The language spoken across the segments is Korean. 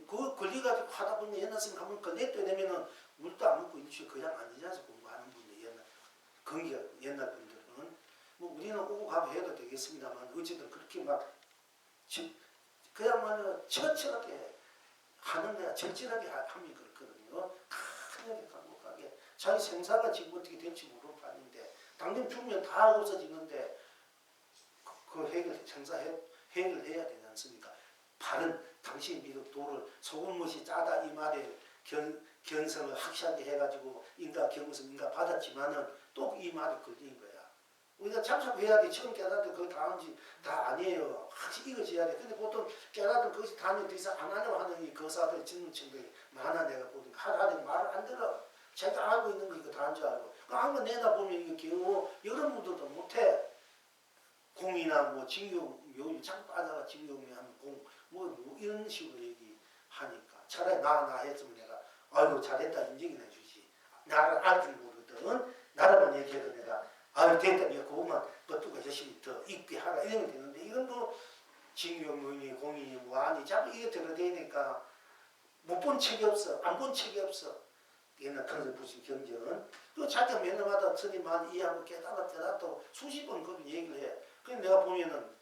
그 걸려가지고 하다 보면 옛날 선생님 한번 걸렸다 되면은 물도 안 먹고 일주일 그냥 앉아서 공부하는 분들 건기가 옛날 분들은 뭐 우리는 오고 가고 해도 되겠습니다만 어쨌든 그렇게 막 그야말로 철저하게 하는 데야 절실하게 하면 그렇거든요. 강하게 강력하게 자기 생사가 지금 어떻게 될지 모르는 판인데 당장 죽으면 다 없어지는데 그 해결해야 되지 않습니까? 바른 당신 믿음 도를 소금무시 짜다 이 말에 견성을 확실하게 해가지고 인가 경성 인가 받았지만은 또 이 말이 걸린 거야. 우리가 참석해야 돼. 처음 깨달을 때 그거 다 하는지 다 아니에요. 확실히 이거져야 돼. 근데 보통 깨달은 그것이 다니면 더 이상 안 하려고 하는 이 거사들 짓는 친구들이 많아. 내가 보니까 하라니 말을 안 들어. 자기가 알고 있는 거 이거 다 한 줄 알고. 그 한번 내다보면 이거 겨우 여러분들도 못해. 공이나 뭐 징용 묘유 자꾸 빠져가 징용이 하면 뭐 이런 식으로 얘기하니까 차라리 나 했으면 내가 아이고 잘했다 인정이나 해주지. 나를 알 줄 모르거든. 나라만 얘기해도 내가 아유 됐다 니가 그것만 뻗두고 열심히 더 익게 하라 이러면 되는데 이건 뭐 징용이 공이 뭐 아니 자꾸 이게 들어대니까 못 본 책이 없어. 안 본 책이 없어. 옛날 컨셉부시 경전은 그 자기가 매너마다 스님 말 이해하고 깨달았더라도 수십 번 그런 얘기를 해. 그래서 내가 보면은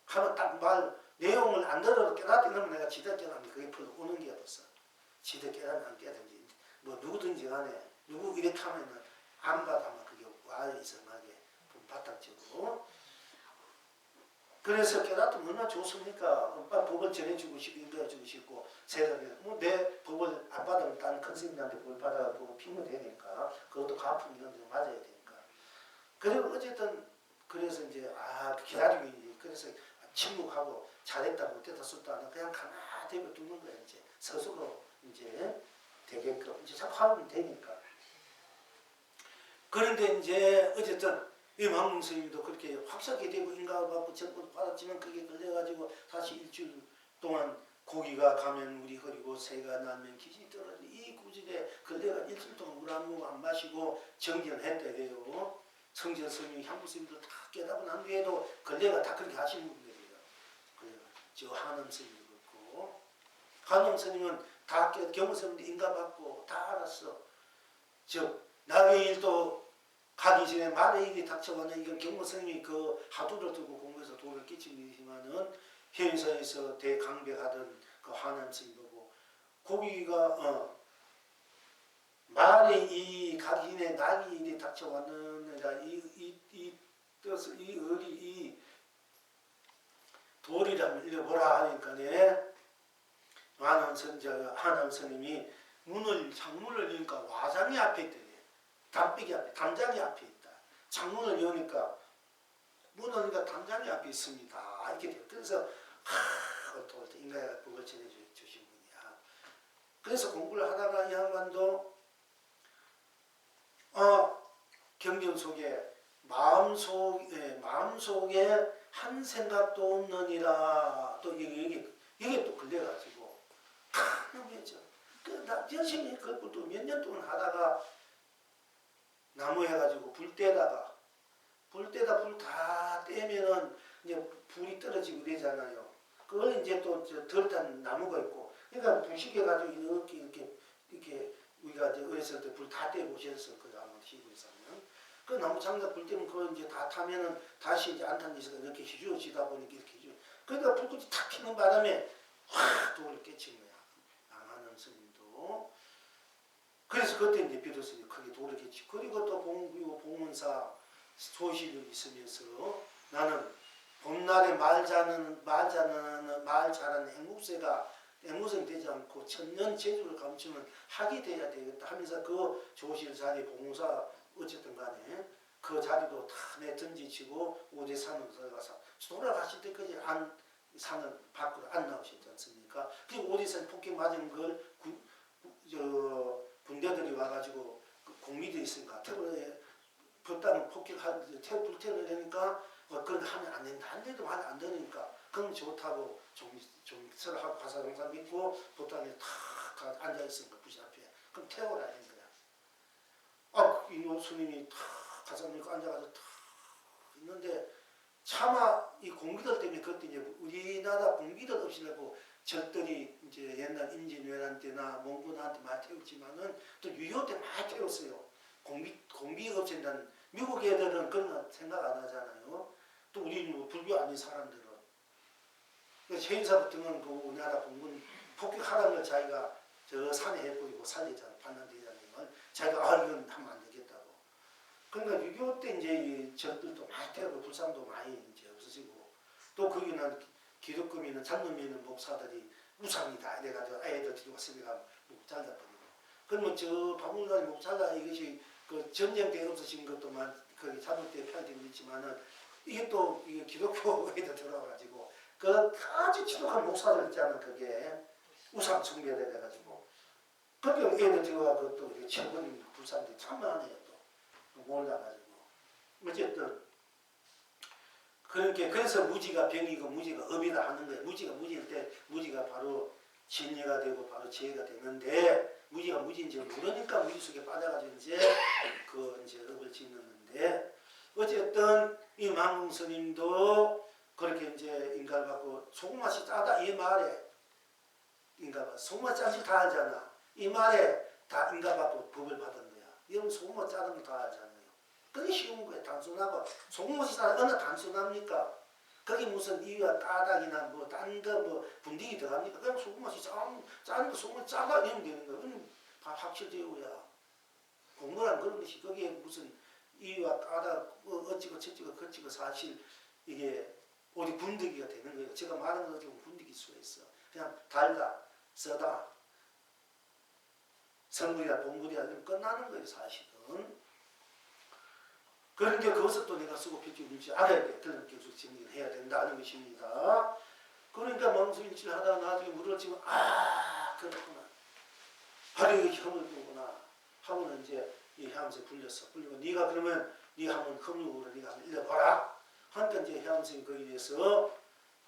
하면 딱 말 내용을 안 들어도 깨닫게 되면 내가 지대 깨닫는 그게 별로 오는 게 없어. 지대 깨닫는 안 깨닫는지 뭐 누구든지 간에 누구 이렇게 하면은 안 받아면 그게 와요 이상하게 바탕적으로. 그래서 깨닫으면 얼마나 좋습니까? 법을 전해주고 싶고 인도해주고 싶고 세상에 뭐 내 법을 안 받으면 다른 큰 스님한테 법을 받아가지고 피면 되니까 그것도 가품 이런 데 맞아야 되니까. 그리고 어쨌든 그래서 이제 기다리고 이제 그래서 침묵하고 잘했다 못했다 썼다 하는 그냥 가만히 두는 거야 이제 스스로 이제 되게끔 이제 자꾸 하면 되니까. 그런데 이제 어쨌든 이 망문 스님도 그렇게 확실하게 되고 인가를 받고 정보도 받았지만 그게 걸려가지고 다시 일주일 동안 고기가 가면 물이 흐리고 새가 나면 기신이 떨어지고 이 구질에 걸려가 일주일 동안 물 한 모금 안 마시고 정전했다 그래요. 성전 스님, 향부 스님들 다 깨닫고 난 뒤에도 걸려가 다 그렇게 하시는 분들이에요. 그래요. 저 한엄 스님도 그렇고 한엄 스님은 다 경호 스님들 인가 받고 다 알았어. 즉 나의 일도 가기 전에 말에 일이 닥쳐가는 이건 경모 스님이 그 하두를 들고 공부해서 도를 끼친 일이지만은 현서에서 대강백하던 그 화남 스님 보고 고기가 말에 이 가기 전에 낙이 일이 닥쳐왔느니라 이 뜻을 이 의리 이 도리라면 읽어보라 하니까네 화남 스님이 창문을 여니까 와장이 앞에 있대. 담배기 앞에, 담장이 앞에 있다. 창문을 여니까, 문을 여니까 담장이 앞에 있습니다. 이렇게 돼요. 그래서, 또 인가가 그걸 전해주신 분이야. 그래서 공부를 하다가 이 양반도, 경전 속에, 마음속에 한 생각도 없느니라. 또 이게 또 걸려가지고, 놈이죠. 나 열심히 그걸 또 몇 년 동안 하다가, 나무 해가지고 불 떼다 불 다 떼면은 이제 불이 떨어지고 되잖아요. 그걸 이제 또 덜 탄 나무가 있고, 그러니까 불시켜 가지고 이렇게 우리가 이제 어렸을 때 불 다 떼고 오셨을 거예요. 아마 시골에서는 그 나무 장작 불 때면 그거 이제 다 타면은 다시 이제 안 탄 데서 이렇게 휘저어지다 보니까 이렇게 휘저. 그러니까 불꽃이 탁 피는 바람에 확 돌을 깨친 거야. 양한음 스님도. 그래서 그때 이제 비로소 크게 돌을 깨치. 그리고 또 봉문사 소식을 있으면서 나는 봄날에 말 잘하는 앵무새가 되지 않고 천년 재주를 감추는 학이 돼야 되겠다 하면서 그 조실 자리 봉사 어쨌든 간에 그 자리도 다 던지치고 오대산으로 들어가서 돌아가실 때까지 산을 밖으로 안 나오셨지 않습니까? 그리고 오대산 폭격 맞은 걸 군대들이 와가지고 공미도 있으니까 태블에 불다는 불태를 내니까 그런 거 하면 안 된다. 안 돼도 말 안 되니까 그럼 좋다고 좀 서로 하고 가사동사 믿고 불단에 탁 앉아있으니까 부시 앞에 그럼 태워라 하는 거야. 이노 스님이 탁 가사 믿고 앉아가지고 탁 있는데 차마 이 공비들 때문에 그때 이제 우리나라 공비들 없이려고 적들이 이제 옛날 임진왜란 때나 몽군한테 많이 태웠지만은 또 유효 때 많이 태웠어요. 공비 없앤다는 미국 애들은 그런 거 생각 안 하잖아요. 또 우리 뭐 불교 아닌 사람들은 해인사부터는 그 우리나라 공군 폭격하라는 걸 자기가 저 산에 해버리고 살렸잖아. 판단대장님을 자기가 이건 하면 안 되겠다고. 그러니까 6.25 때 이제 이 적들도 많이 태우고 불상도 많이 이제 없어지고 또 거기는 기독교민은 젊은 믿는 목사들이 우상이다 이래가지고 애들 들고 왔으니까 목 잘라버리고 그러면 저 박물관에 목 잘라 이것이 그 전쟁 때 없어진 것도만 거기 잡을 때 편견이 있지만은 이게 또 이게 기독교에도 들어가가지고 그 아주 지독한 목사들 있잖아 그게 우상 숭배를 해가지고 그렇게 애들 들어가고 또 이렇게 쳐버리는 불상들이 참 많아요 또 몰라가지고 어쨌든 그렇게 그래서 무지가 병이고 무지가 업이다 하는 거예요. 무지가 무지일 때 무지가 바로 진리가 되고 바로 지혜가 되는데 무지가 무지인지 모르니까 무지 속에 빠져가지고 이제 그 이제 업을 짓는데 어쨌든 이 만공 스님도 그렇게 이제 인가를 받고 소금맛이 짜다 이 말에 인가 소금맛 짠지 다 알잖아. 이 말에 다 인가 받고 법을 받은 거야. 여러분 소금맛 짜는 거 다 알잖아요. 그게 쉬운 거예요. 단순하고 소금맛이 어느 단순합니까? 거기 무슨 이유와 따닥이나 뭐 딴 거 뭐 분위기 들어갑니까? 그냥 소금맛이 짜는 거 소금맛 짜다 이러면 되는 거야. 그건 확실되고야. 공부란 그런 것이 거기에 무슨 이유와 따닥 어찌고 저찌고 거찌고 사실 이게 어디 분위기가 되는 거예요. 제가 말하는 거 좀 분위기일 수가 있어. 그냥 달다, 써다, 선물이나 본물이나 이러면 끝나는 거예요. 사실은. 그런데 그것을 또 내가 쓰고 필요일지 알아야 돼. 그런 계속 정리를 해야 된다는 것입니다. 그러니까 망수인치를 하다가 나중에 물을 치면 그렇구나. 바로 이 혐을 보구나. 하고는 이제 이 해암새 불렸어. 불리고 네가 그러면 네가 한번 흠육으로 네가 한번 읽어봐라. 하니까 이제 해암생이 거기에 대해서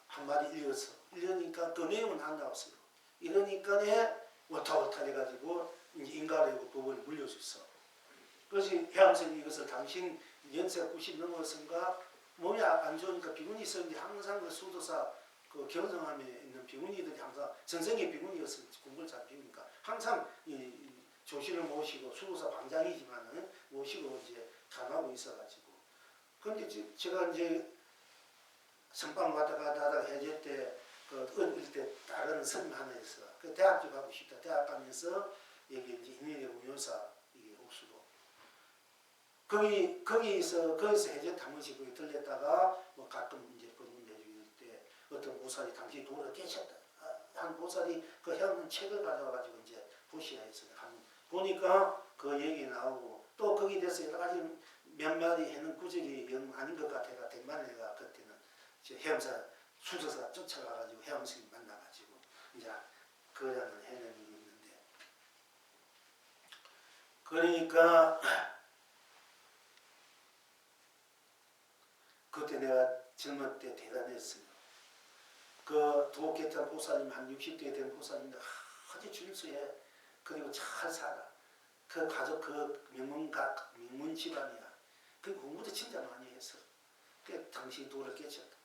한마디 읽었어. 읽으니까 그 내용은 안 나왔어요. 이러니까 월타월타 해가지고 이제 인가되고 법을 물릴 수 있어. 그래서 해암생이 이것을 당신 연세가 90 넘었은가 몸이 안 좋으니까 비군이 있었는데 항상 그 수도사 그 경성함에 있는 비군이들이 항상 전생의 비군이었으니 공부를 잘 배우니까 항상 이 조실을 모시고 수도사 방장이지만은 모시고 이제 감하고 있어가지고 근데 제가 이제 선방 가다가 해제 때그 어릴 때 다른 선 하나 있어. 그 대학교 가고 싶다. 대학 가면서 여기 이제 인민의 운용사 이게 옥수도 거기서 해제 탐문식 거기 들렸다가 뭐 가끔 이제 법문 해주길 때 어떤 보살이 당시 돌을 깨쳤다. 한 보살이 그 해없는 책을 가져와가지고 이제 보시야해서 보니까 그 얘기 나오고 또 거기에 대해서 여러 가지 몇 마디 해는 구절이 영 아닌 것 같아가 대만에가 그때는 해엄사 수도사 쫓아가가지고 해엄스님 만나가지고 이제 거량을 해내는 게 있는데 그러니까 그때 내가 젊을 때 대단했어요. 그 도계탄 보살님 한 60대 된 보살님인데 아주 준수해. 그리고 잘 살아. 그 가족 그 명문 집안이야. 그 공부도 진짜 많이 했어. 그 당시 돌을 깨쳤다.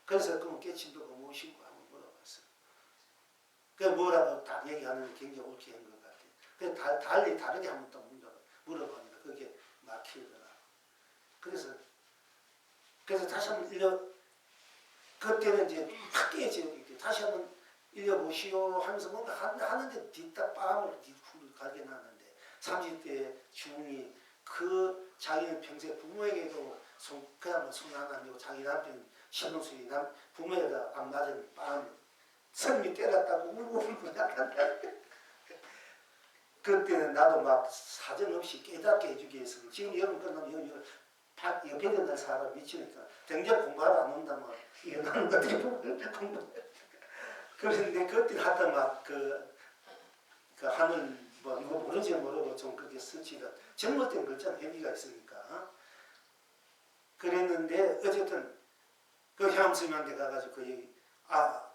그래서 그럼 깨친 도가 무엇인가 한번 물어봤어. 그 뭐라고 딱 얘기하는 게 굉장히 옳게 한 것 같아. 그래서 달리 다르게 한번 또 물어보니까 그게 막히더라. 그래서 다시 한번 그때는 이제 탁 깨지고 다시 한번 읽어보시오 하면서 뭔가 하는데 뒤따 뺨을 뒤로 가게 나는데 30대 중이 그 자기는 평생 부모에게도 그야말로 손 안 하고 자기 남편 신혼수이 부모에다 안 맞은 뺨 선미 때렸다고 울고 약간 그때는 나도 막 사정 없이 깨닫게 해주기 위해서 지금 여름 끝나면 옆에 있는 사람 미치니까 당장 공부하러 안 온다면 이거 나는 어떻게 공부 그런데 그때 하다 막 그 하늘 뭐 이거 모르지 모르고 좀 그렇게 스치던 젊을 땐 그렇잖아 해비가 있으니까 그랬는데 어쨌든 그 해암스님한테 가가지고 그 얘기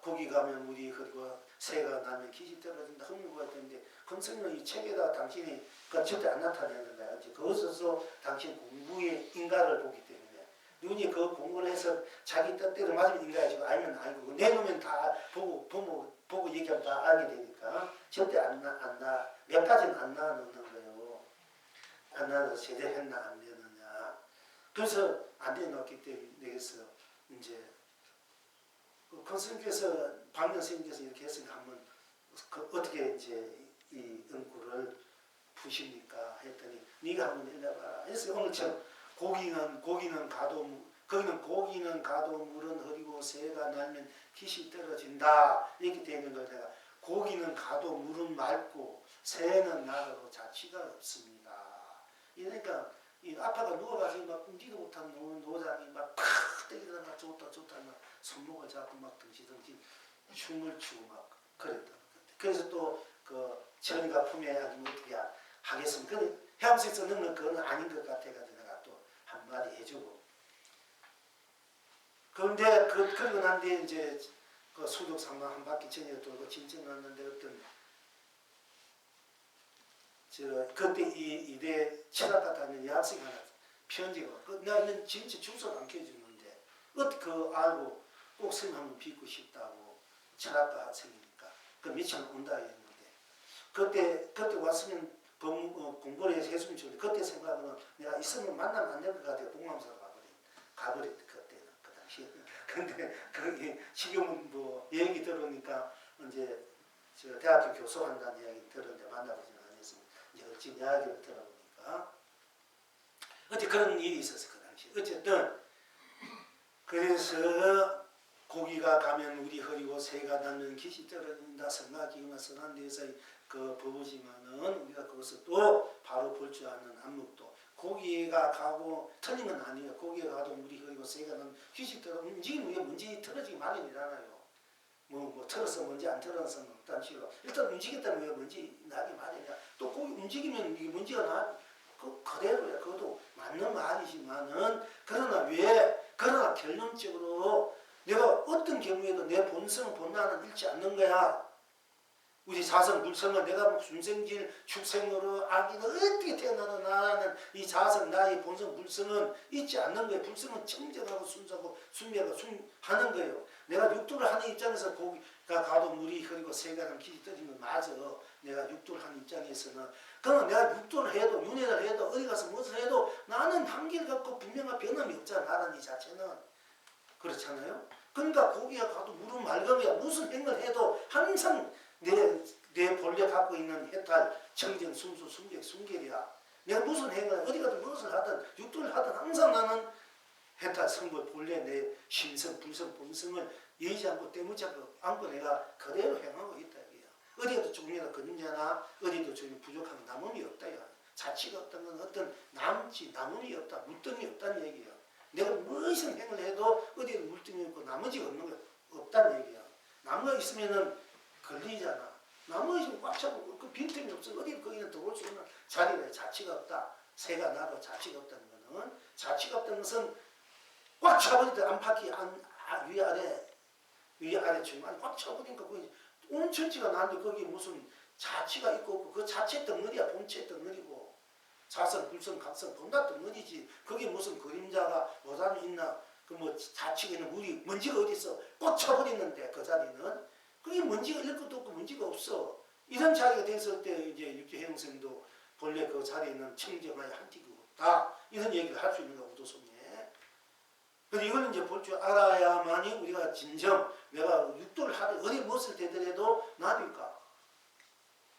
거기 가면 우리 그리고 새가 나면 기지 떨어진다 흥미가 되는데 금성령 이 책에다 당신이 그 절대 안 나타내는 거야. 그것에서 당신 공부의 인가를 보기 때문에 눈이 그 공부를 해서 자기 뜻대로 맞으면 인가해지고 아니면 아니고 내놓으면 다 보고 얘기하면 다 알게 되니까 절대 몇 가지는 안 나누는 거예요. 안 나눠서 제대로 했나 안 되느냐. 그래서 안 되놓기 때문에 내겠어요. 이제 그 선생님께서 박명 선생님께서 이렇게 했으니까 한번 어떻게 이제 이 은구를 푸십니까 했더니 네가 한번 읽어봐라. 그래서 오늘처럼 고기는 가도 물은 흐리고 새가 날면 빛이 떨어진다 이렇게 되는 걸 내가 고기는 가도 물은 맑고 새는 나가도 자취가 없습니다. 이러니까 이 아빠가 누워가지고 막 움직이도 못한 노장이 막 때리다 막 좋다 막 손목을 잡고 막 덩치덩치 춤을 추고 막 그랬다. 그래서 또 그 정의가 품에 어떻게 하겠습니까? 해암색서 넣는 그건 아닌 것 같아가지고 내가 또 한마디 해주고. 그런데 그러고 난 뒤에 이제 그 수족 상방 한 바퀴 전에 돌고 진정 났는데 어떤 그때 이 이대 철학과 다니는 여학생이 하나 편지가 나는 진짜 주소를 안 켜주는데 어떻게 알고 꼭 선생님 한번 뵙고 싶다고 철학과 학생이니까 그 며칠 온다 했는데 그때 왔으면 공부를 해서 했으면 좋은데 그때 생각하면 내가 있으면 만나면 안 될 것 같아요. 동남사로 가버렸 그때는 그 당시에. 근데 그게 지금은 뭐 얘기 들으니까 이제 저 대학교 교수한다는 이야기 들었는데 만나보지는 않았습니다. 이제 어찌 이야기를 들어보니까 어째 그런 일이 있었어 그 당시에. 어쨌든 그래서 고기가 가면 우리 흐리고 새가 나면 빛이 떨어진다 성가기가 선한 데서 그 부부지만은 우리가 그것을 또 바로 볼 줄 아는 안목도 고기가 가고 틀린 건 아니에요. 고기가 가도 물이 흐리고 새가 나면 빛이 떨어 움직이면 이게 문제 틀어지기 마련이잖아요. 뭐 틀어서 문제 안 틀어서 없다는 식으로 일단 움직였다면 왜 문제 나기 마련이야. 또 고기 움직이면 이게 문제가 나 그대로야. 그것도 맞는 말이지만은 그러나 결론적으로 내가 어떤 경우에도 내 본성 본나는 잃지 않는 거야. 우리 자성 불성은 내가 중생질 축생으로 아기가 어떻게 태어나도 나는 이 자성 나의 본성 불성은 잊지 않는 거예요. 불성은 청정하고 순수하고 순미하고 순하는 거예요. 내가 육도를 하는 입장에서 고기가 가도 물이 흐리고 새가 나면 빛이 떨어진 건 맞아. 내가 육도를 하는 입장에서는 그러나 내가 육도를 해도 윤회를 해도 어디 가서 무엇을 해도 나는 한길 갖고 분명한 변함이 없잖아. 나라는 이 자체는 그렇잖아요. 그러니까 고기가 가도 물은 맑음이야. 무슨 행을 해도 항상 내 본래 갖고 있는 해탈, 청정, 순수, 순백, 순결이야. 내가 무슨 행을 어디 가든 무엇을 하든 육도를 하든 항상 나는 해탈, 성불, 본래 내 심성, 불성, 본성을 예지 않고 때묻지 않고 내가 그대로 행하고 있다. 어디에도 조금이라도 거짓냐나 어디도 조금 부족한 남음이 없다. 자치가 없다는 건 어떤 남음이 없다. 물등이 없다는 얘기야. 내가 무슨 행을 해도 어디에 물등이 없고 나머지가 없는 거 없다는 얘기야. 나무가 있으면은 걸리잖아. 나무가 있으면 꽉 차고 그 빈틈이 없어. 어디 거기는 들어올 수 있는 자리가 자치가 없다. 새가 나도 자치가 없다는 거는 자치가 없다는 것은 꽉 차버리다 안팎이 위아래 중간 꽉 차버리니까 거기 온 천지가 나는데 거기 무슨 자치가 있고 없고 그 자체 덩어리야. 본체 덩어리고 자성, 불성, 각성 본다 덩어리지. 거기 무슨 그림자가 보람이 있나 그 뭐 자치가 있는 물이 먼지가 어디 있어. 꽉 차버리는데 그 자리는 그게 먼지가 있을 것도 없고 먼지가 없어. 이런 자리가 됐을 때 이제 육지행성도 본래 그 자리에 있는 청정하여 한티가 없다. 이런 얘기를 할 수 있는 거 우도성에. 그래서 이걸 이제 볼 줄 알아야만이 우리가 진정 내가 육도를 하되 어디 무엇을 되더라도 나니까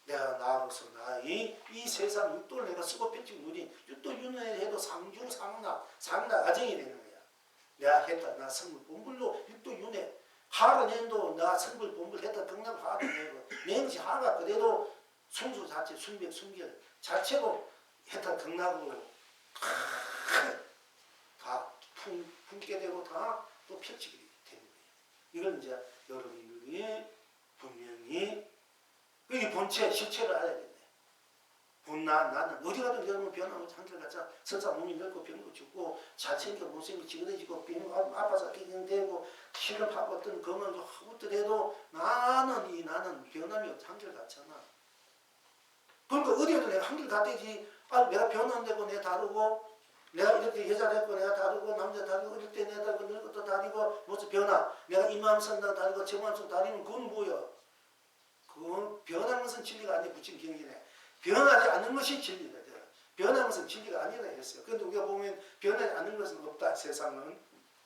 내가 나로서 나의 이 세상 육도를 내가 쓰고 펼치고 누린 육도 윤회를 해도 상주 상락 아정이 되는 거야. 내가 했다. 나 성불 본불로 육도 윤회 하루 내도 나 성불 본불 했다. 경남 하루 내고 내지 하가 그래도 순수 자체 순백 순결 자체로 했다. 경락으로 다 품게 되고 다 또 펼치게 되는 거예요. 이걸 이제 여러분들이 분명히 이 본체 실체를 알아야 된대. 나는 어디 가든 여러분 변하고 한결같이 설사 몸이 늙고 병도 죽고 잘생기고 못생기고 지그러지고 병 아파서 기경되고 실험하고 어떤 건강도 하고 더라도 나는 변함이 한결같잖아. 그러니까 어디에도 내가 한결같대지 내가 변환되고 내 다르고 내가 이렇게 여자 됐고 내가 다르고 남자 다르고 어릴 때 내가 다르고 늙어도 다르고 무슨 변화 내가 이 마음 산다 다르고 저 마음 속 다르면 그건 뭐야? 그건 변하는 것은 진리가 아니야. 붙인 경기네. 변하지 않는 것이 진리다. 변하는 것은 진리가 아니라 했어요. 그런데 우리가 보면 변하지 않는 것은 없다. 세상은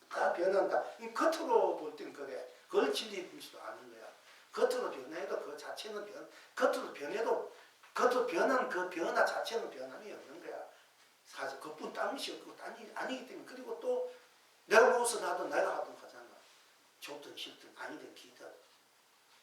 다 변한다. 겉으로 볼 때는 그래. 그걸 진리일 수도 아는 거야. 겉으로 변해도 그 자체는 겉으로 변해도 겉으로 변한 그 변화 자체는 변함이 없는 거야. 사실 그뿐 딴 것이 없고 아니기 때문에. 그리고 또 내가 무엇을 하든 내가 하든 하잖아. 좋든 싫든 아니든 기든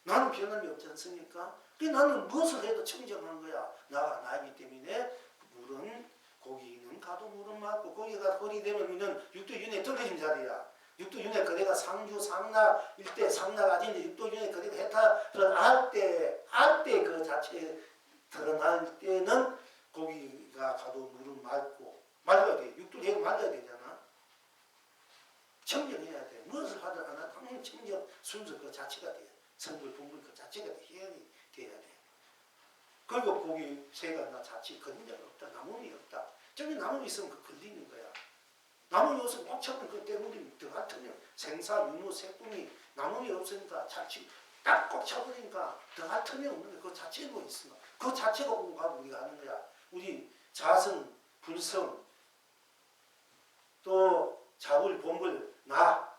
나는 변함이 없지 않습니까? 나는 무엇을 해도 청정한 거야. 나가 나이기 때문에 물은 고기는 가도 물은 맞고 고기가 거리 되면 육도윤회 떨어진 자리야. 육도윤회 거래가 상주 상락 일대 상락 아진데 육도윤회 거래가 해탈을 알때 그 자체에 드러날 때는 고기가 가도 물은 맑고 맑아야 돼. 육도윤회 맑아야 되잖아. 청정해야 돼. 무엇을 하든 안 하든 당연히 청정 순서 그 자체가 돼. 성불 분불 그 자체가 해양이 돼야 돼. 그리고 고기 새가 나 자체 걸림자가 없다. 나무이 없다. 저기 나무 있으면 그 걸리는 거야. 나무 요새 꽉 차면 그 때문에 더 같으면 생사, 윤호, 색분이 나무이 없으니까 자치 딱 꽉 차버리니까 더 같으면 없는데 그 자체가 뭐 있어. 그 자체가 오고 가고 우리가 하는 거야. 우리 자성, 불성, 또 자불, 본불,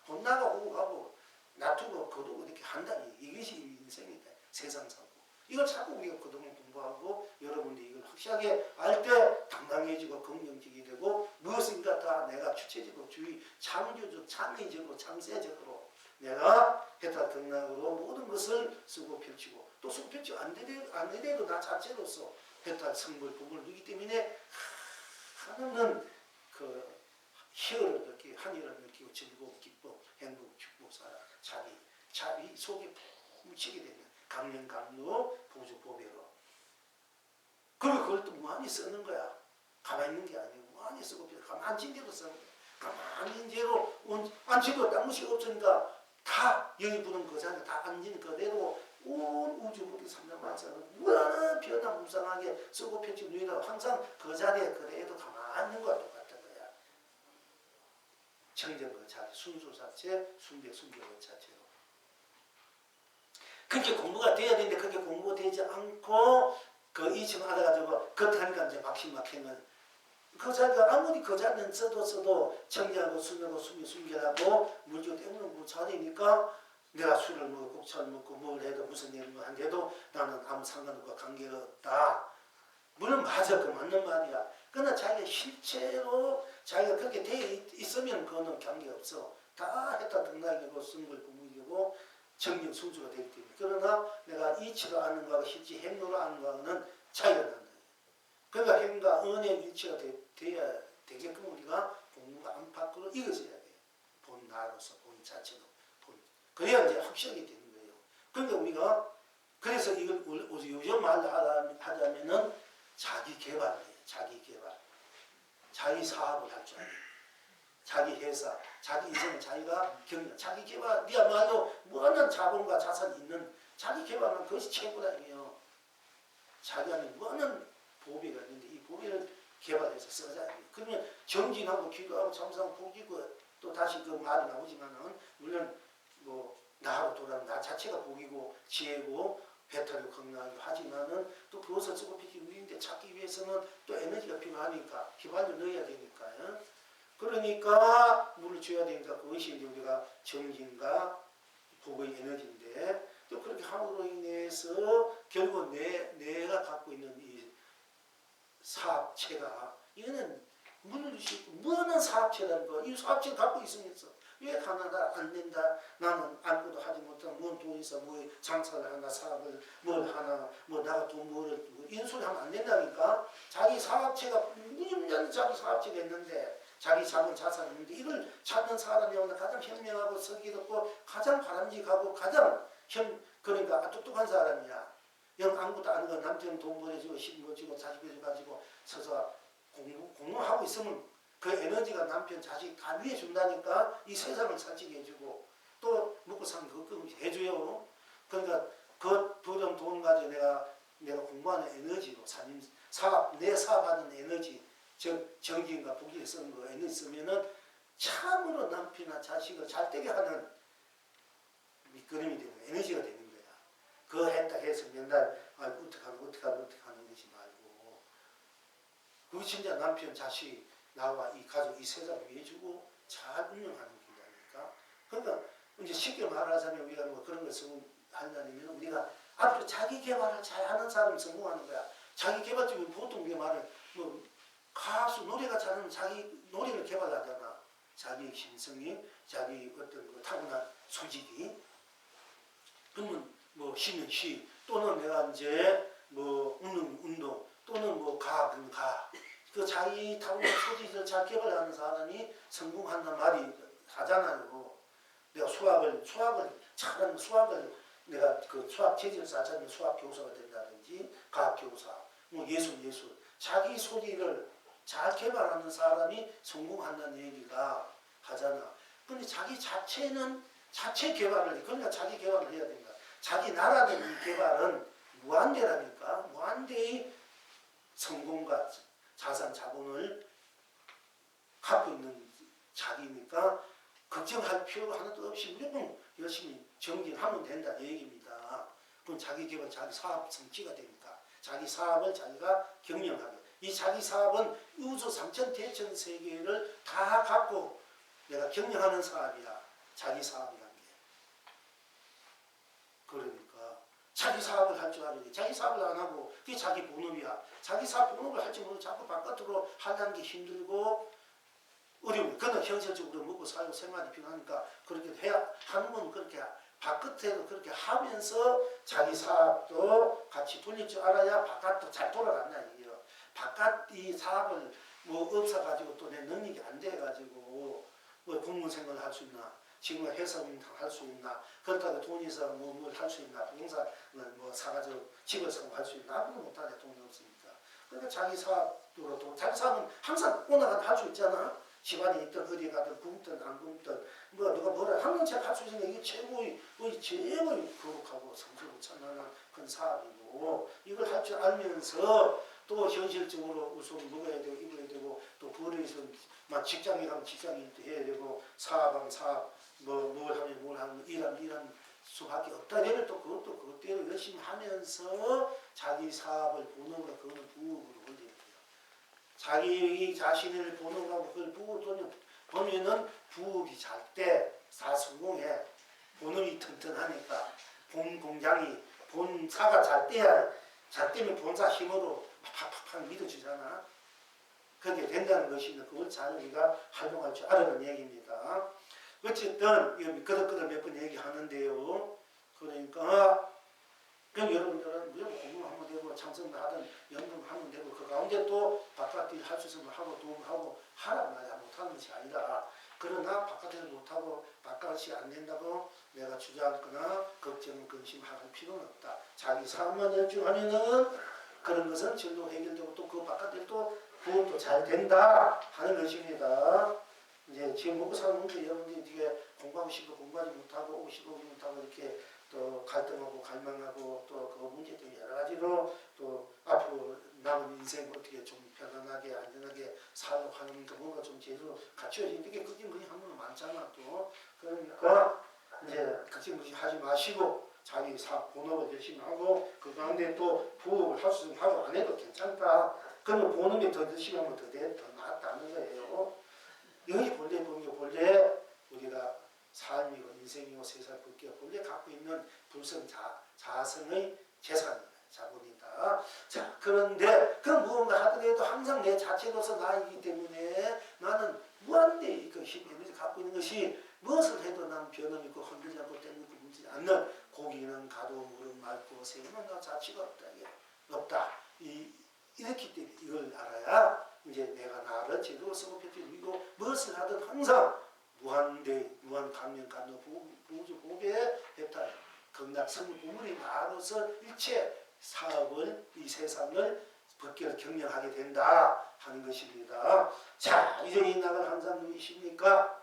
본나가 오고 가고 놔두고 거두고 이렇게 한다. 이것이 인생이다. 세상 살고. 이걸 자꾸 우리가 그동안 공부하고 여러분들이 이걸 확실하게 알 때 당당해지고 긍정적이 되고 무엇인가 다 내가 주체적으로 주의 창조적, 창의적으로, 창세적으로 내가 해탈 등락으로 모든 것을 쓰고 펼치고 또 쓰고 펼치고 안 되더라도 나 자체로서 해탈 성불, 부분을 누기 때문에 하나는 그 희열을 느끼고 한일을 느끼고 즐거움, 기쁨, 행복, 축복, 살아 자비 속에 뭉치게 되는 강령, 강로, 보조, 보배로. 그리고 그걸 또 무한히 쓰는 거야. 가만히 있는 게 아니고 무한히 쓰고 가만히 앉은 대로 쓰는 거야. 가만히 있는 대로 앉혀도 딴 것이 없으니까 다 여기 부는 그 자리에 다 앉은 그대로 온 우주 모든 삼천만사는 무한한 변화무쌍하게 쓰고 펼치고 누이라고 항상 그 자리에 그래도 가만히 있는 거와 똑같은 거야. 청정 그 자리, 순수 자체, 순배 그 자체로. 그렇게 공부가 돼야 되는데 그렇게 공부가 되지 않고 그 2층 알아가지고 겉하니까 이제 막힌을 그 자리가 아무리 그 자리는 써도 청정하고 순하고 순결하고 물질 때문에 뭐 자리니까 내가 술을 먹고 국차를 먹고 뭘 해도 무슨 일을 안 해도 나는 아무 상관없고 관계가 없다. 물론 맞아. 그 맞는 말이야. 그러나 자기가 실제로 자기가 그렇게 돼 있으면 그거는 관계없어. 다 했다 등락이고 승불 부무이고 정령 순수가 되기 때문에. 그러나 내가 이치로 아는 거하고 실제 행로로 아는 거하고는 차이가 난다. 그러니까 행과 은의 일치가 돼야 되게끔 우리가 공부가 안팎으로 이어져야 돼요. 본 나로서, 본 자체로. 그래야 이제 확실하게 되는 거예요. 그러니까 우리가 그래서 이걸 요즘 말로 하자면은 자기 개발이에요. 자기 개발. 자기 사업을 할 줄 알아요. 자기 회사, 자기 인생을 자기가 경영, 자기 개발, 니야말로 무한한 자본과 자산이 있는 자기 개발은 그것이 최고다 이게요. 자기 안에 무한한 보배가 있는데 이 보배를 개발해서 쓰자. 그러면 정진하고 기도하고 참사하고 복이고 또 다시 그 말이 나오지만은 물론 뭐 나하고 돌아가는 나 자체가 복이고 지혜고 배탈이 건강하고 하지만은 또 그것을 쓰고 피기 위인데 찾기 위해서는 또 에너지가 필요하니까 기반을 넣어야 되니까요. 그러니까 물을 줘야 되니까 그것이 이제 우리가 정진과 복의 에너지인데 또 그렇게 함으로 인해서 결국 내가 갖고 있는 이 사업체가 이거는 문을 주시고 무한한 사업체라는 거. 이 사업체 갖고 있으면서 왜 가난하다 안 된다. 나는 아무것도 하지 못한 뭔 돈이 있어 뭐 장사를 하나 사업을 뭘 하나 뭐 나가 돈 뭐를 이런 소리 하면 안 된다니까. 자기 사업체가 무념년 자기 사업체가 있는데 자기 자본 자산이 있는데 이걸 찾는 사람이 오늘 가장 현명하고 성의롭고 가장 바람직하고 가장 그러니까 똑똑한 사람이야. 영 아무것도 안 하고 남편 돈 보내주고 신부 주고 자식 가지고 서서 공부하고 있으면 그 에너지가 남편 자식 다 위해 준다니까 이 세상을 살찌게 해주고 또 먹고 사는 거 해줘요. 그러니까 그 버는 돈 가지고 내가 공부하는 에너지로 내 사업하는 에너지 정기인가 보기에 쓰는 거 에너지 쓰면은 참으로 남편이나 자식을 잘 되게 하는 밑거름이 되는 거야. 에너지가 되는 거야. 그거 했다 해서 맨날 어떻게 하는 것이 말고 그거 진짜 남편, 자식, 나와 이 가족, 이 세상 위해주고 잘 운영하는 길이니까. 그러니까 이제 쉽게 말하자면 우리가 뭐 그런 것을 하려면 우리가 앞으로 자기 개발을 잘하는 사람이 성공하는 거야. 자기 개발적인 보통 우리가 말은 뭐 가수 노래가 잘하는 자기 노래를 개발하잖아. 자기 심성이, 자기 어떤 그 타고난 소질이. 그러면 뭐 시는 시, 또는 내가 이제 뭐 운동, 또는 뭐 가학은 가. 그 자기 타고난 소질을 잘 개발하는 사람이 성공한단 말이 하잖아요. 내가 수학을 잘하는 수학을 내가 그 수학 재질을 쌓자면 수학 교사가 된다든지 과학 교사, 뭐 예술 자기 소질을 잘 개발하는 사람이 성공한다는 얘기가 하잖아. 근데 자기 자체는 자체 개발을 해. 그러니까 자기 개발을 해야 된다. 자기 나라는 이 개발은 무한대라니까. 무한대의 성공과 자산 자본을 갖고 있는 자기니까 걱정할 필요가 하나도 없이 무조건 열심히 정진하면 된다 이 얘기입니다. 그럼 자기 개발, 자기 사업 성취가 되니까 자기 사업을 자기가 경영하게. 이 자기 사업은 우주 삼천 대천 세계를 다 갖고 내가 경영하는 사업이야. 자기 사업이라는 게. 그러니까 자기 사업을 할 줄 알아야지. 자기 사업을 안 하고 그게 자기 본업이야. 자기 사업 본업을 할지 모르고 자꾸 바깥으로 하려는 게 힘들고 어려워요. 그러나 현실적으로 먹고 살고 생활이 필요하니까 그렇게 해야 하는 건 그렇게 바깥에도 그렇게 하면서 자기 사업도 같이 돌릴 줄 알아야 바깥도 잘 돌아간다 이게요. 바깥 이 사업을 뭐 없어가지고 또 내 능력이 안 돼가지고 뭐 공무원 생활을 할 수 있나? 지금 회사원 할 수 있나? 그렇다고 돈이 있어 뭘 할 수 있나? 행사 뭐 사가지고 집에서 할 수 있나? 아무도 못하네. 돈이 없으니까. 그러니까 자기 사업으로 자기 사업은 항상 오나가나 할 수 있잖아. 집안에 있든 어디 가든 굶든 안 굶든 뭐 누가 뭐라 항상 제가 할 수 있으니까 이게 최고의 거룩하고 성스럽고 찬란한 그런 사업이고 이걸 할 줄 알면서 또 현실적으로 우선 먹어야 되고 입어야 되고 또 거리에서 막 직장에 가면 직장일도 해야 되고 사업하면 사업 뭘 하면 일하면 수밖에 없다. 내를 또 그것대로 열심히 하면서 자기 사업을 본업으로 그거는 부업으로 올려야 돼요. 자기 자신을 본업하고 그걸 부업으로 보면은 부업이 잘 때 다 성공해. 본업이 튼튼하니까 본 공장이 본사가 잘 때면 본사 힘으로 팍팍팍 믿어주잖아. 그렇게 된다는 것이면 그걸 잘 우리가 활용할 줄 알아는 얘기입니다. 어쨌든 그덕그덕 몇 번 얘기하는데요. 그러니까 그럼 여러분들은 무조건 공부하면 되고 창선도 하든 연금하면 되고 그 가운데 또 바깥일 할 수 있으면 하고 도움을 하고 하라고 말이야. 못하는 것이 아니라 그러나 바깥에서 못하고 바깥이 안 된다고 내가 주저앉거나 걱정, 근심할 필요는 없다. 자기 사업만 열중하면은 그런 것은 절로 해결되고 또 그 바깥에 또 부업도 잘 된다 하는 것입니다. 이제 지금 먹고 사는 문제 여러분들이 되게 공부하고 싶고 공부하지 못하고 오고 싶고 오지 못하고 이렇게 또 갈등하고 갈망하고 또 그 문제도 여러 가지로 또 앞으로 남은 인생 어떻게 좀 편안하게 안전하게 살고 하는 그 뭔가 좀 제대로 갖춰진 게 걱정거리 하면 많잖아 또. 그러니까 이제 걱정거리 하지 마시고 자기 사업 본업을 열심히 하고 그 가운데 또 부업을 할 수 있으면 하고 안 해도 괜찮다. 그러면 본업이 더 열심히 하면 더 낫다는 거예요. 이것이 본래 우리가 삶이고 인생이고 세상 밖에 본래 갖고 있는 불성 자성의 재산이다. 자본이다. 자, 그런데 그 무언가 하더라도 항상 내 자체로서 나이기 때문에 나는 무한대의 그 힘, 에너지 갖고 있는 것이 무엇을 해도 나는 변함이 있고 흔들지 않고 때문에 굶지 않는 고기는 가도 물은 맑고 새우는 나 자취가 없다. 없다. 이렇기 때문에 이걸 알아야 이제 내가 나를 제대로 쓰고 펴뜨리고 무엇을 하든 항상 무한대, 무한강명, 감명, 부우주, 보배, 해탈, 극락, 성불, 우물이 나로서 일체 사업을, 이 세상을 법계를 경영하게 된다 하는 것입니다. 자, 이제 이 낙을 항상 누이십니까?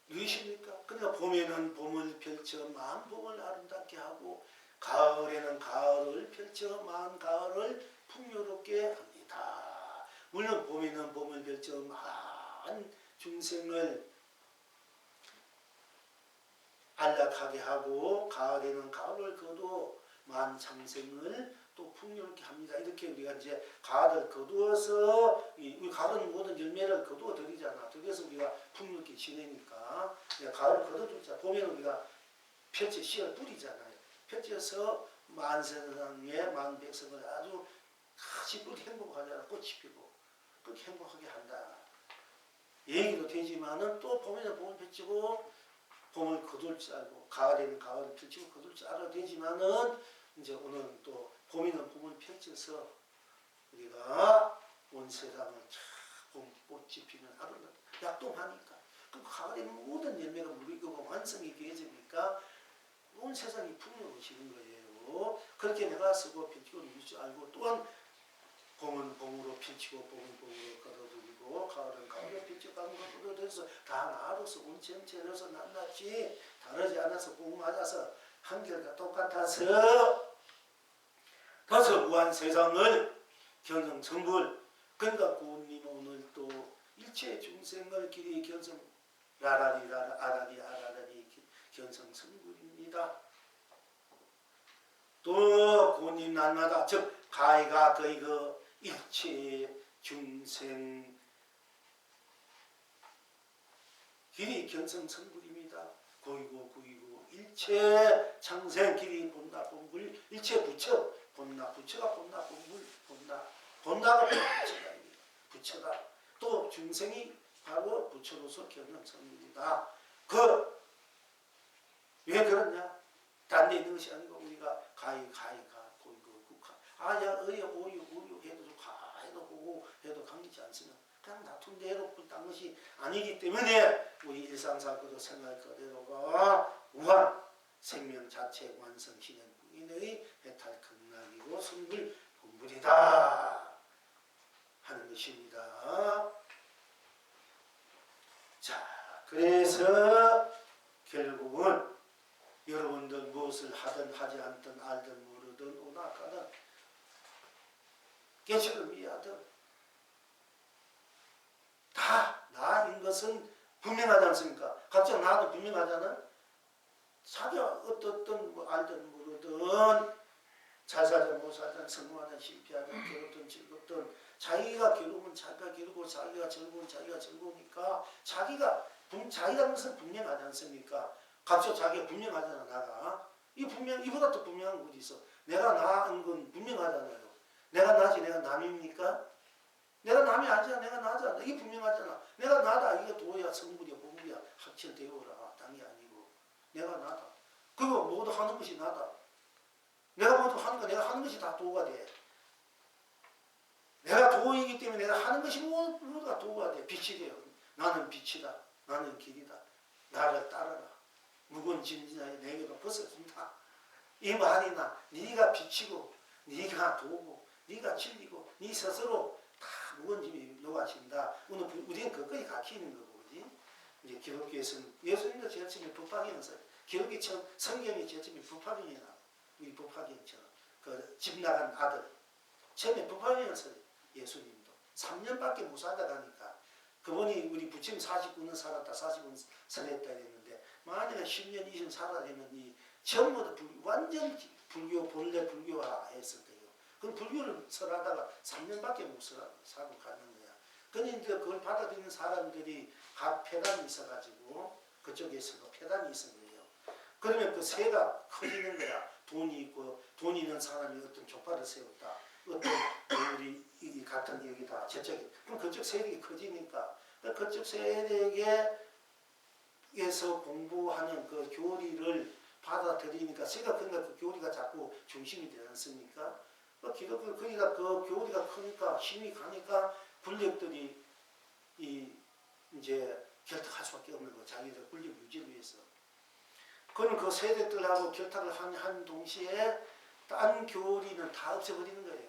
누이십니까? 그러니까 봄에는 봄을 펼쳐 마음 봄을 아름답게 하고 가을에는 가을을 펼쳐 만 가을을 풍요롭게 합니다. 물론 봄에는 봄을 펼쳐 만 중생을 안락하게 하고 가을에는 가을을 거두어 만 장생을 또 풍요롭게 합니다. 이렇게 우리가 이제 가을을 거두어서 우리 가을은 모든 열매를 거두어 드리잖아. 그래서 우리가 풍요롭게 지내니까 가을을 거둬주자. 봄에는 우리가 펼쳐 씨를 뿌리잖아요. 펼쳐서 만 세상에 만 백성을 아주 같이 뿌리 행복하잖아. 꽃이 피고 그렇게 행복하게 한다. 얘기도 되지만은 또 봄에는 봄을 펼치고 봄을 거둘 줄 알고 가을에는 가을을 펼치고 거둘 줄 알아야 되지만은 이제 오늘은 또 봄에는 봄을 펼쳐서 우리가 온 세상을 참 봄꽃이 피는 아름답다. 약동하니까. 그 가을에는 모든 열매가 무르익고 완성이 되어지니까 온 세상이 풍요로워지는 거예요. 그렇게 내가 쓰고 펼치고 누릴 줄 알고 또한 봄은 봄으로 펼치고 봄은 봄으로 거둬들이고 가을은 가을로 펼치고 가을은 거둬들여서 다 나로서 온 전체로서 낱낱이 다르지 않아서 꼭 맞아서 한결과 똑같아서 다섯 무한 세상을 견성성불 그러니까 구님 오늘 또 일체 중생을 길이 견성 라라리 아라리 아라리 견성성불입니다. 또 구님 날마다 즉 가이가 거의 그 일체 중생 길이 견성성불입니다. 고이고 일체 창생 길이 본나 본불 일체 부처 본나 부처가 본나 본불 본나가 부처다. 부처다. 또 중생이 바로 부처로서 견성성불이다. 왜 그러냐? 딴 데 있는 것이 아니고 우리가 가이가 고이고 국가 아야 의여 오유 해도 가 해도 보고 해도 감기지 않으면 그냥 놔둔 대로 딴 것이 아니기 때문에 우리 일상사고도 생활 그대로가 무한 생명 자체 완성시는 부인의 해탈 극락이고 성불 본불이다 하는 것입니다. 자, 그래서 결국은 여러분들 무엇을 하든 하지 않든 알든 모르든 오나가든 개척을 미하든 다 나인 것은 분명하지 않습니까? 각자 나도 분명하잖아. 자기가 어떻든 뭐 알든 모르든 잘 살든 못 살든 성공하든 실패하든 괴롭든 즐겁든 자기가 괴로우면 자기가 괴롭고 자기가 즐거우면 자기가 즐거우니까 자기라는 것은 분명하지 않습니까? 각자 자기가 분명하잖아. 나가 이보다 더 분명한 것이 있어. 내가 나은 건 분명하잖아요. 내가 나지 내가 남입니까? 내가 남이 아니잖아. 내가 나잖아. 이게 분명하잖아. 내가 나다. 이게 도야 성불이야 보불이야 합천되어라. 당이 아니고 내가 나다. 그리고 모두 하는 것이 나다. 내가 모두 하는 거 내가 하는 것이 다 도가 돼. 내가 도이기 때문에 내가 하는 것이 모두가 도가 돼. 빛이 돼요. 나는 빛이다. 나는 길이다. 나를 따르라. 무거운 짐지나에 내게로 벗어준다. 이 말이나 네가 빛이고 네가 도고 네가 진리고 네 스스로 다 무거운 짐이 녹아진다. 오늘 우리는 그거에 갇히는 거고, 그지? 이제 기독교에서는 예수님도 제일 처음에 법화경에서 기독교처럼 성경이 제일 처음에 법화경이나 우리 법화경처럼 그 집 나간 아들 처음에 법화경에서 예수님도 3년밖에 못 살다 가니까 그분이 우리 부처님 49년 살았다 49년 살았다 했는데 만약에 10년 20년 살아야 되면 이 전부 다 완전 불교 본래 불교화 했을 거예요. 그럼 불교를 설하다가 3년밖에 못 살고 가는 거야. 근데 이제 그걸 받아들이는 사람들이 각 폐단이 있어가지고 그쪽에서도 폐단이 있은 거예요. 그러면 그 세가 커지는 거야. 돈이 있고 돈 있는 사람이 어떤 족발을 세웠다. 어떤 우리 이 같은 여기다 저쪽에 그럼 그쪽 세력이 커지니까 그쪽 세력에서 공부하는 그 교리를 받아들이니까 세가 그러니까 그 교리가 자꾸 중심이 되지 않습니까? 기독교 그러니까 그 교리가 크니까 힘이 가니까 권력들이 이제 결탁할 수밖에 없는 거 자기들 권력 유지를 위해서. 그럼 그 세력들하고 결탁을 한 동시에 딴 교리는 다 없애버리는 거예요.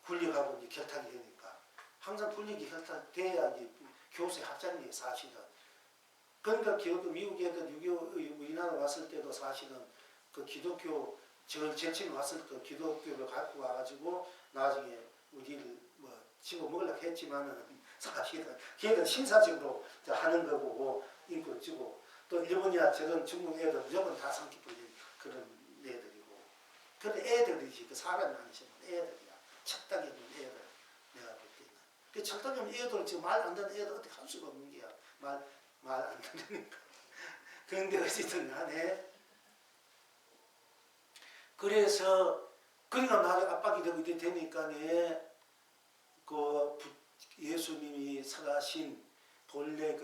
권력하고 이제 결탁이 되니까 항상 권력이 결탁돼야 이제 교세 확장이 사실은. 그러니까 기독교 미국 애들 6.25 우리나라 왔을 때도 사실은 그 기독교 저 제침에 왔을 때 기독교를 갖고 와가지고 나중에 우리를 뭐 집어 먹으려고 했지만은 사실은 걔들 신사적으로 하는 거고 인권 주고 또 일본이나 저런 중국 애들 무조건 다 삼키버린 그런 애들이고 근데 애들이지 그 사람이 아니지만 애들이야 척닥이 없는 애들 내가 볼 때는 그 척닥이 없는 애들 지금 말 안 듣는 애들 어떻게 할 수가 없는 게야 말 안 듣으니까 그런데 어쨌든 간에 그래서 그러니까 나중에 압박이 되고 이렇게 되니까네 그 예수님이 설하신 본래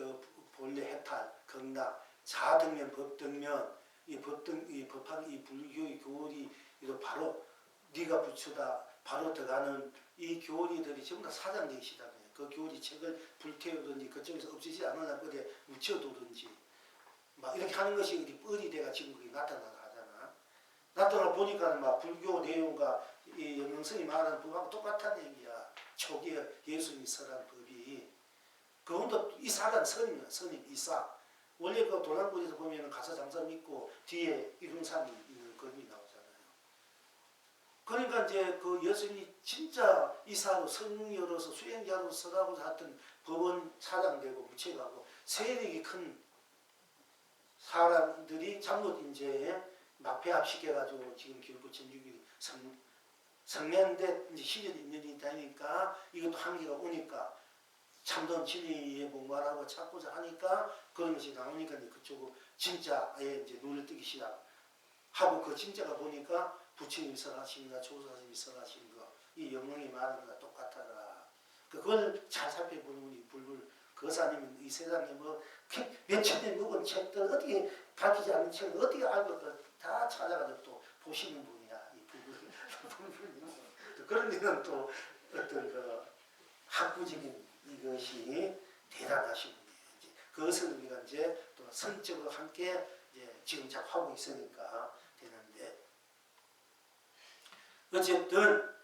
본래 해탈 극락 자등면 법등면 이 법학 이 불교의 교리 이거 바로 네가 부처다 바로 들어가는 이 교리들이 전부 다 사장되시다며 그 교리 책을 불태우든지 그쪽에서 없애지 않으려고 어디 묻혀두든지 막 이렇게 하는 것이 우리 뻘이대가 지금 그게 나타나다 하잖아. 나타나 보니까 막 불교 내용과 이 영영선이 말하는 법하고 똑같다는 얘기야. 초기에 예수님이 설한 법이 그것도 이사란 스님 이사 원래 그 도난군에서 보면 가사장사 믿고 뒤에 이름산이 있는 그림이 나오잖아요. 그러니까 이제 그 예수님이 진짜 이사로 성령으로서 수행자로 서라고 했던 법원 사장되고 무책하고 세력이 큰 사람들이 잘못 이제 막 배합시켜가지고 지금 기독교 천주교이 성년대 이제 시절이 있는 다니까 이것도 한계가 오니까 참된 진리에 목말하고 찾고자 하니까 그런 것이 나오니까 이제 그쪽으로 진짜 아예 이제 눈을 뜨기 시작하고 그 진짜가 보니까 부처님이 설하신가 조사님이 설하신 거 이 영웅이 말하는 거랑 똑같더라. 그걸 잘 살펴보는 우리 불불 거사님은 이 세상에 뭐 몇천 년 묵은 책들 어떻게 밝히지 않는 책을 어떻게 알고 다 찾아가지고 또 보시는 분이야. 이 불불 그런 데는 또 어떤 그 학구적인 이것이 대단하신 분이에요. 그것을 우리가 이제 또 성적으로 함께 이제 지금 작하고 있으니까 되는데 어쨌든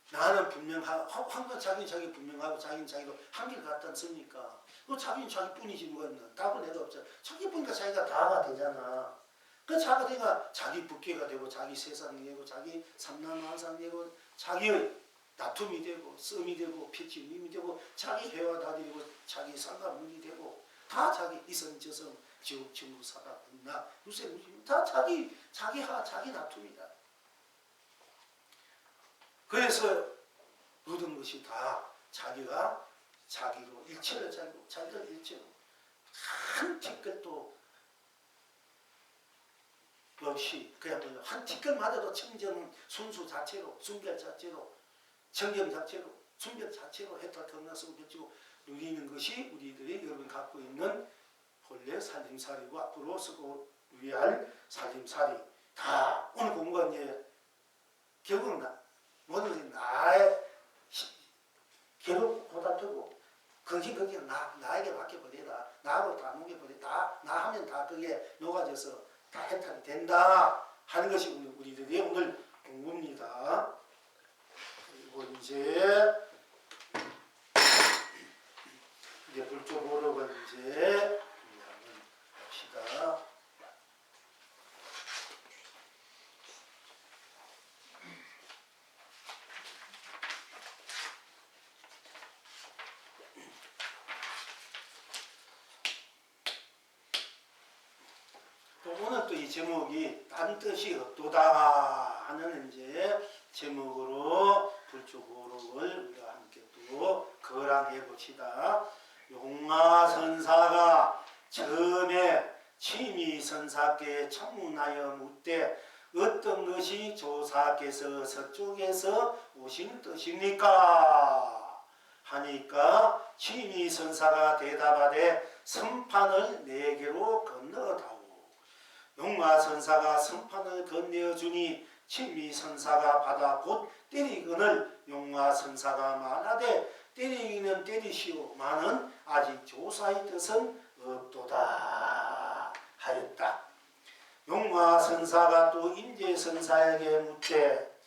나는 분명하고 항상 자기 분명하고 자기는 자기로 한길 갔지 않습니까? 자기는 자기뿐이지 뭐가 있나 답은 애가 없잖아. 자기뿐이니까 자기가 다가 되잖아. 그 자가 되니까 자기 북괴가 되고 자기 세상이 되고 자기 삼남한상이 되고 자기의 다툼이 되고 썸이 되고 피치임이 되고 자기 회화 다이 되고 자기 상가문이 되고 다 자기 이성저성 지옥 지무 사가 분나 유세 무심 다 자기 다툼이다. 그래서 모든 것이 다 자기가 자기로 일체를 자기가 일체로 한 티끌도 없이 그야말로 한 티끌마다도 청정 순수 자체로 순별 자체로 정경 자체로 순별 자체로 해탈 경락성을 펼치고 누리는 것이 우리들이 여러분 갖고 있는 본래 살림살이고 앞으로 쓰고 위할 살림살이 다 오늘 공부가 이제 결국은 모든 것이 나의 괴롭보다 두고 거기 나에게 맡겨버리라 나하고 다 녹여버리라 나 하면 다 그게 녹아져서 다 해탈이 된다 하는 것이 우리들의 오늘 공부입니다. 그리고 이제 불조보록은 이제 한번 봅시다. 오늘 또 이 제목이 딴 뜻이 없도다 하는 이제 제목으로 불조보록을 우리가 함께 또 거랑해 봅시다. 용화선사가 처음에 취미선사께 청문하여 묻되 어떤 것이 조사께서 서쪽에서 오신 뜻입니까? 하니까 취미선사가 대답하되 선판을 4개로 건너다오. 용화선사가 선판을 건네어주니 취미선사가 받아 곧 때리거늘 용화선사가 말하되 때리기는 때리시오마는 아직 조사의 뜻은 없도다 하였다. 용화선사가 또 임재선사에게 묻되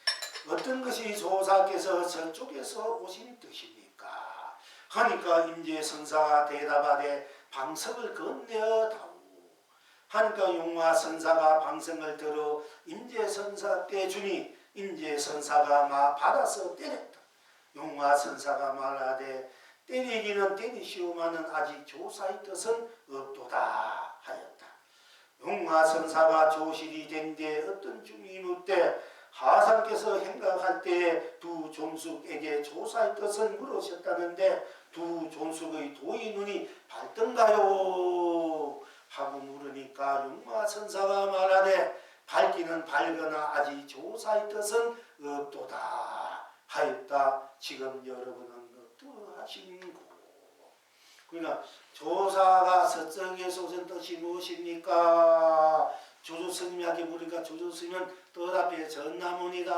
어떤 것이 조사께서 저쪽에서 오신 뜻입니까? 하니까 임재선사가 대답하되 방석을 건네어다오. 하니까 용화선사가 방성을 들어 임재선사 때 주니 임재선사가 마 받아서 때렸다. 용화선사가 말하되 때리기는 때리시오마는 아직 조사의 뜻은 없도다 하였다. 용화선사가 조실이 된데 어떤 중이 묻되 하상께서 행각할 때에 두 존숙에게 조사의 뜻을 물으셨다는데 두 존숙의 도의 눈이 밝던가요? 하고 물으니까 용화선사가 말하되 밝기는 밝거나 아직 조사의 뜻은 없도다 하였다. 지금 여러분은 어떠하신고? 그러니까 조사가 서적에서 오신 뜻이 무엇입니까? 조조스님에게 물으니까 조조스님은 뜻앞에 전나문이다.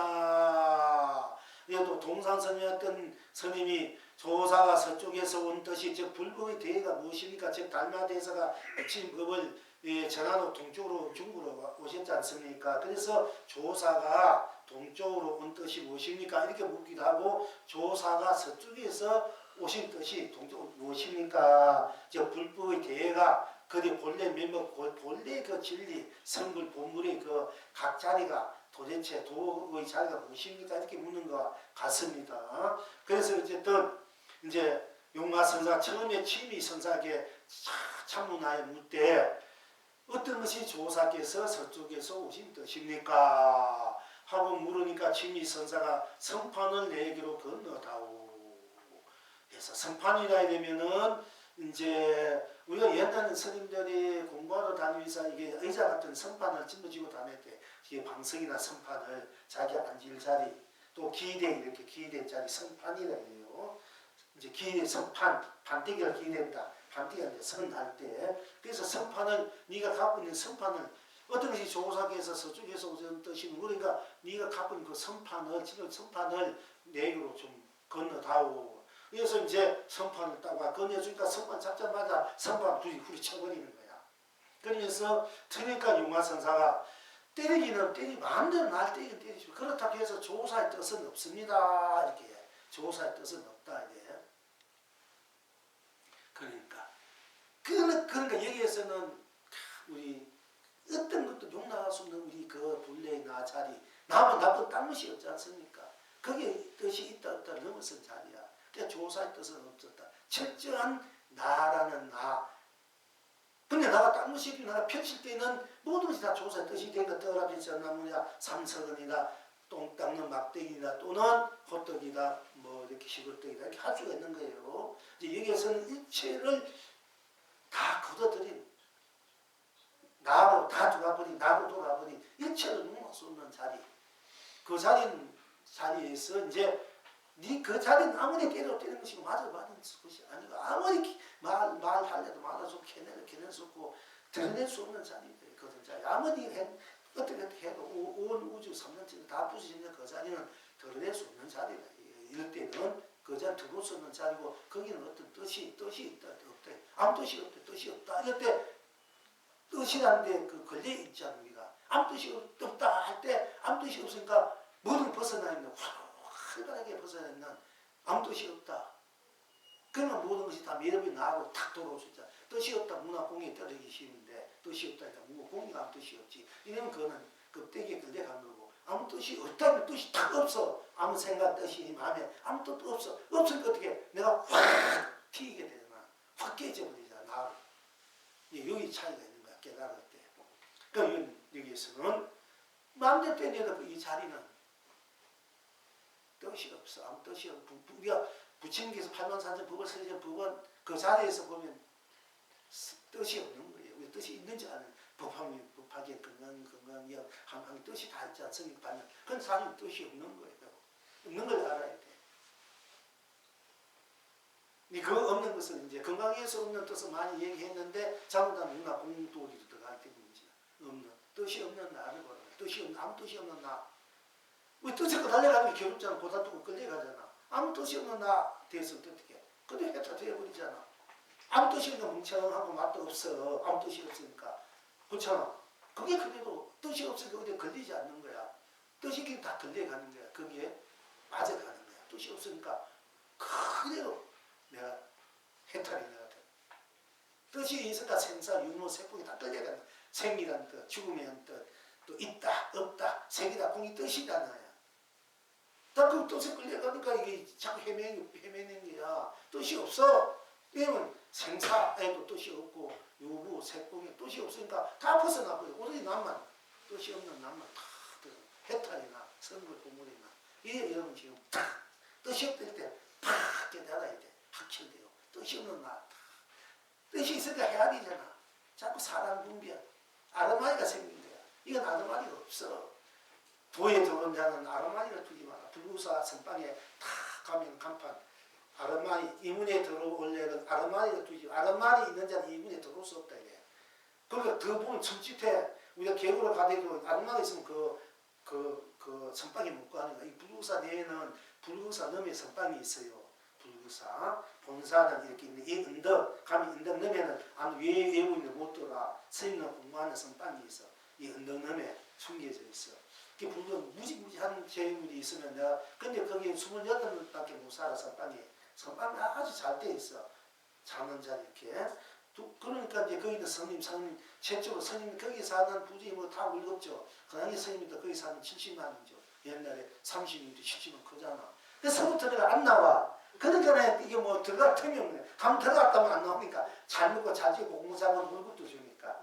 또 동산스님이었던 스님이 조사가 서쪽에서 온 뜻이 즉 불법의 대해가 무엇입니까? 즉 달마대사가 지금 법을 전하도 동쪽으로 중국으로 오셨지 않습니까? 그래서 조사가 동쪽으로 온 뜻이 무엇입니까? 이렇게 묻기도 하고 조사가 서쪽에서 오신 뜻이 동쪽으로 무엇입니까? 즉 불법의 대해가 그의 본래 면목, 본래 그 진리, 성불, 본물의 그 각 자리가 도대체 도의 자리가 무엇입니까? 이렇게 묻는 것 같습니다. 그래서 어쨌든 이제 용화선사 처음에 취미선사에게 참문하여 묻되 어떤 것이 조사께서 서쪽에서 오신 뜻입니까? 하고 물으니까 취미선사가 성판을 내게로 건너다오. 그래서 성판이라 되면은 이제 우리가 옛날 스님들이 공부하러 다니면서 이게 의자 같은 선판을 짊어지고 다닐 때 이게 방석이나 선판을 자기 앉을 자리 또 기대 이렇게 기대 자리 선판이라 해요. 이제 기대 선판 판때기를 기대입니다. 판때기가 이제 선할 때 그래서 선판을 네가 갖고 있는 선판을 어떤 것이 조사께서 서쪽에서 오는 뜻이 그러니까 네가 갖고 있는 그 선판을 지금 선판을 내게로 좀 건너다오. 그래서 이제 선판을 따고 건네주니까 선판 잡자마자 선판 둘이 후리쳐버리는 거야. 그러면서 그러니까 용화선사가 때리기는 때리 마음대로 날 때리긴 때리시고 그렇다고 해서 조사의 뜻은 없습니다. 이렇게 조사의 뜻은 없다 이게. 그러니까 여기에서는 우리 어떤 것도 용납할 수 없는 우리 그 본래의 나 자리 남은 나쁜 딴 것이 없지 않습니까? 거기에 뜻이 있다 없다를 넘어선 자리야. 그러니까 조사의 뜻은 없었다. 철저한 나라는 나. 근데 나가 딴 것이 있고 나가 펼칠 때는 모든 것이 다 조사의 뜻이 되니까 떠라비 전나무냐 삼석은이다 똥 닦는 막대기다 또는 호떡이다 뭐 이렇게 시골떡이다 이렇게 할 수가 있는 거예요. 이제 여기에서는 일체를 다 걷어들인 나로 다 돌아버린 나로 돌아버린 일체를 눈을 수 없는 자리. 그 자리에서 이제 그 자리는 아무리 때리는 것이 맞아 맞는 것이 아니고 아무리 말할래도 말아서 캐낼 수 없고 드러낼 수 없는 자리거든. 아무리 어떻게 해도 온 우주 3년째 다 부수지는 그 자리는 드러낼 수 없는 자리다. 이럴 때는 그 자리 들어올 수 없는 자리고 거기는 어떤 뜻이 있다 없다 아무 뜻이 없다 뜻이 없다 이럴 때 뜻이라는 데 그 걸려 있지 않습니까? 우리가 아무 뜻이 없다 할 때 아무 뜻이 없으니까 뭐든 벗어나 있는 활발하게 벗어나 있는 아무 뜻이 없다. 그러면 모든 것이 다 매듭이 나고 탁 돌아올 수 있잖아. 뜻이 없다 문화공이 떨어지기 쉬운데 뜻이 없다 일단 문화공이 아무 뜻이 없지. 이러면 그거는 껍데기에 걸려간 거고 아무 뜻이 없다면 뜻이 딱 없어. 아무 생각 뜻이 마음에 아무 뜻도 없어. 없으니까 어떻게 내가 확 튀게 되잖아. 확 깨져버리잖아. 나를. 여기 차이가 있는 거야. 깨달을 때. 그러니까 여기에서는 마음대로 때려도 이 자리는 뜻이 없어. 아무 뜻이 없고 우리가 부처님께서 8만삼천 법을 쓰신 법은 그 자리에서 보면 뜻이 없는 거예요. 왜 뜻이 있는지 아는 법하기에 건강이야 항상 뜻이 다 있지 않습니까? 그건 사실 뜻이 없는 거예요. 없는 걸 알아야 돼. 그 없는 것은 이제 건강에서 없는 뜻을 많이 얘기했는데 잘못하면 누나 공도리로 들어갈 때 문제야. 없는 뜻이 없는 나를 보라. 뜻이 없는 아무 뜻이 없는 나. 왜 뜻을 달려가면 괴롭잖아. 보다 두고 끌려가잖아. 아무 뜻이 없는 나 대해서 어떻게 해? 근데 해타 되어버리잖아. 아무 뜻이 없는 멍청하고 맛도 없어. 아무 뜻이 없으니까. 그렇잖아. 그게 그래도 뜻이 없으니까 어디에 걸리지 않는 거야. 뜻이 있긴 다 걸려가는 거야. 거기에 맞아가는 거야. 뜻이 없으니까 그대로 내가 해탈이 내가 돼. 뜻이 있으니까 생사, 유무, 세폭이 다 끌려가는 거야. 생이란 뜻, 죽음이란 뜻, 또 있다, 없다, 색이다, 공이 뜻이잖아요. 나 그 뜻에 끌려가니까 이게 자꾸 헤매는 거야. 뜻이 없어. 왜냐면 생사에도 뜻이 없고 유부, 색공에 뜻이 없으니까 다 벗어나버려. 오로지 나만 뜻이 없는 나만 다 해탈이나 선물 공물이나 이게 여러분 지금 탁 뜻이 없을 때팍 깨달아야 돼. 확실돼요. 뜻이 없는 나 뜻이 있으니까 해야 되잖아. 자꾸 사람 분별 아르마니가 생긴 거야. 이건 아르마니가 없어. 도에 들어온 자는 아르마니를 두지 마라. 불구사 선방에 탁 가면 간판 아르마니 이문에 들어올 애는 아르마니를 두지 마라. 아르마니 있는 자는 이문에 들어올 수 없다 이게. 그러니까 더 보면 첨짓해. 우리가 계곡을 가더라도 아르마니 있으면 그 선방에 못 가는 거야. 이 불구사 내에는 불구사 넘에 선방이 있어요. 불구사 본사는 이렇게 있는데 이 언덕 가면 언덕 넘에는 아무 외부인들 못 돌아 스님은 공부하는 선방이 있어. 이 언덕 넘에 숨겨져 있어. 그게 불구 무지무지한 재물이 있으면 내가 근데 거기에 28명밖에 못 살아 선방에 아주 잘 돼 있어. 자는 자리 이렇게. 그러니까 이제 거기는 스님 최초로 스님 거기 사는 부지 뭐 다 물겁죠. 그당시 스님도 거기 사는 70만 원이죠. 옛날에 30인도 70만 크잖아. 근데 서로 들어가 안 나와. 그러니까 이게 뭐 들어갈 틈이 없네. 감 들어갔다면 안 나오니까 잘 먹고 잘 지고 공무상은 물것도 주니까.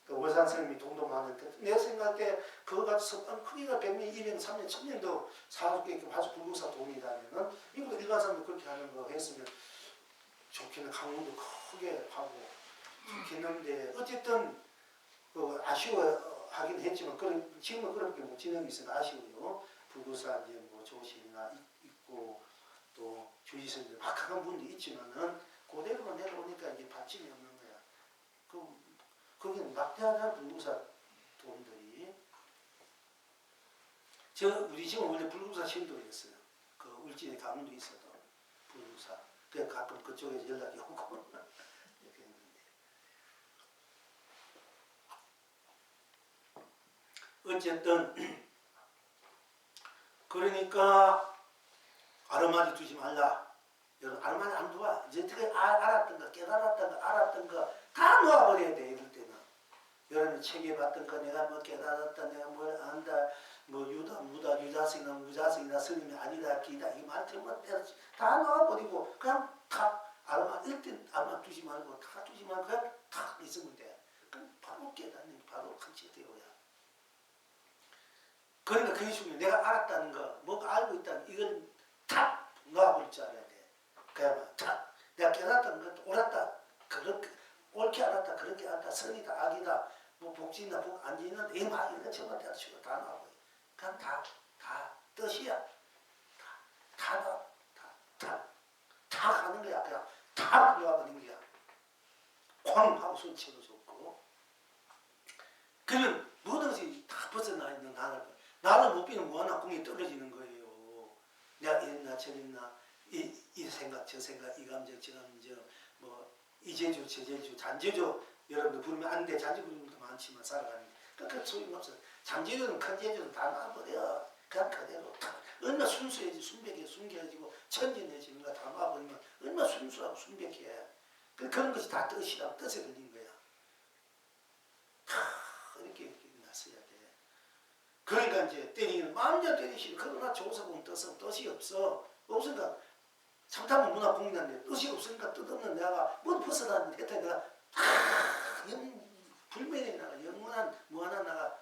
그 월산 스님이 돈도 많은데 내 생각할 때 그거 가지고 크기가 100명, 200명, 3명, 1000명도 사주게 이렇게 봐서 불구사 돈이라면은 이것도 일가사람도 그렇게 하는 거 했으면 좋겠는 강원도 크게 하고 좋겠는데 어쨌든 그 아쉬워하긴 했지만 지금은 그렇게 못 지내고 있으니까 아쉬워요. 불구사 이제 뭐 조실이나 있고 또 주지선들 박학한 분도 있지만은 그대로만 내려오니까 이제 받침이 없는 거야. 거기는 막대하잖아 불구사 돈들이. 우리 지금 원래 불구사 신도였어요. 그 울진에 강원도 있어도 불구사. 그래 가끔 그쪽에서 연락이 오고 이렇게 했는데 어쨌든 그러니까 아르마니 두지 말라. 여러분 아르마니 안 두어. 이제 어떻게 알았던 거 깨달았던 거 알았던 거 다 놓아버려야 돼. 이럴 때는 여러분이 책에 봤던 거 내가 뭐 깨달았다 내가 뭘 안다 뭐 유자성이나 무자성이나 스님이 아니다 기다 이 말 들으면 다 놓아버리고 그냥 탁 아르마 일단 아르마 두지 말고 다 두지 말고 그냥 탁 있으면 돼. 그럼 바로 깨닫는 바로 확실되어야. 그러니까 그게 중요해. 내가 알았다는 거 뭐가 알고 있다는 이걸 탁 놓아버릴 줄 알아야 돼. 그야말로 탁 내가 깨닫다는 것도 옳았다 그렇게 옳게 알았다 그렇게 알았다 선이다 악이다 뭐 복지나 복 안 지는데 이 말 이런 저거 다 치고 다 나와버려. 그냥 다 뜻이야. 다 가는 거야. 그냥 다 놓아버린 거야. 쾅 하고 손 치고 좋고. 그러면 뭐든지 다 벗어나 있는 나를 못 비는 무한한 공이 떨어지는 거예요. 내가 이랬나 저랬나 이 생각 저 생각 이 감정 저 감정 뭐 이제주 저제주 잔제주 여러분들 부르면 안 돼. 잔제 부르는 것도 많지만 살아가는 게 그러니까 소용없어. 잔제주는 큰 제주는 다 놔버려. 그냥 그대로 얼마나 순수해지 순백해 순결해지고 천진해지는 거 다 놔버리면 얼마나 순수하고 순백해. 그런 것이 다 뜻이라고 뜻에 걸린 거야. 이렇게 났어야 돼. 그러니까 이제 때리는 마음대로 때리시고 그러나 조사 보면 뜻이 없어. 없으니까 참다면 문화 공인한데 뜻이 없으니까 뜻없는 내가 뭐 벗어나는데 했다 내가 불면에 나가 영원한 무한한 나가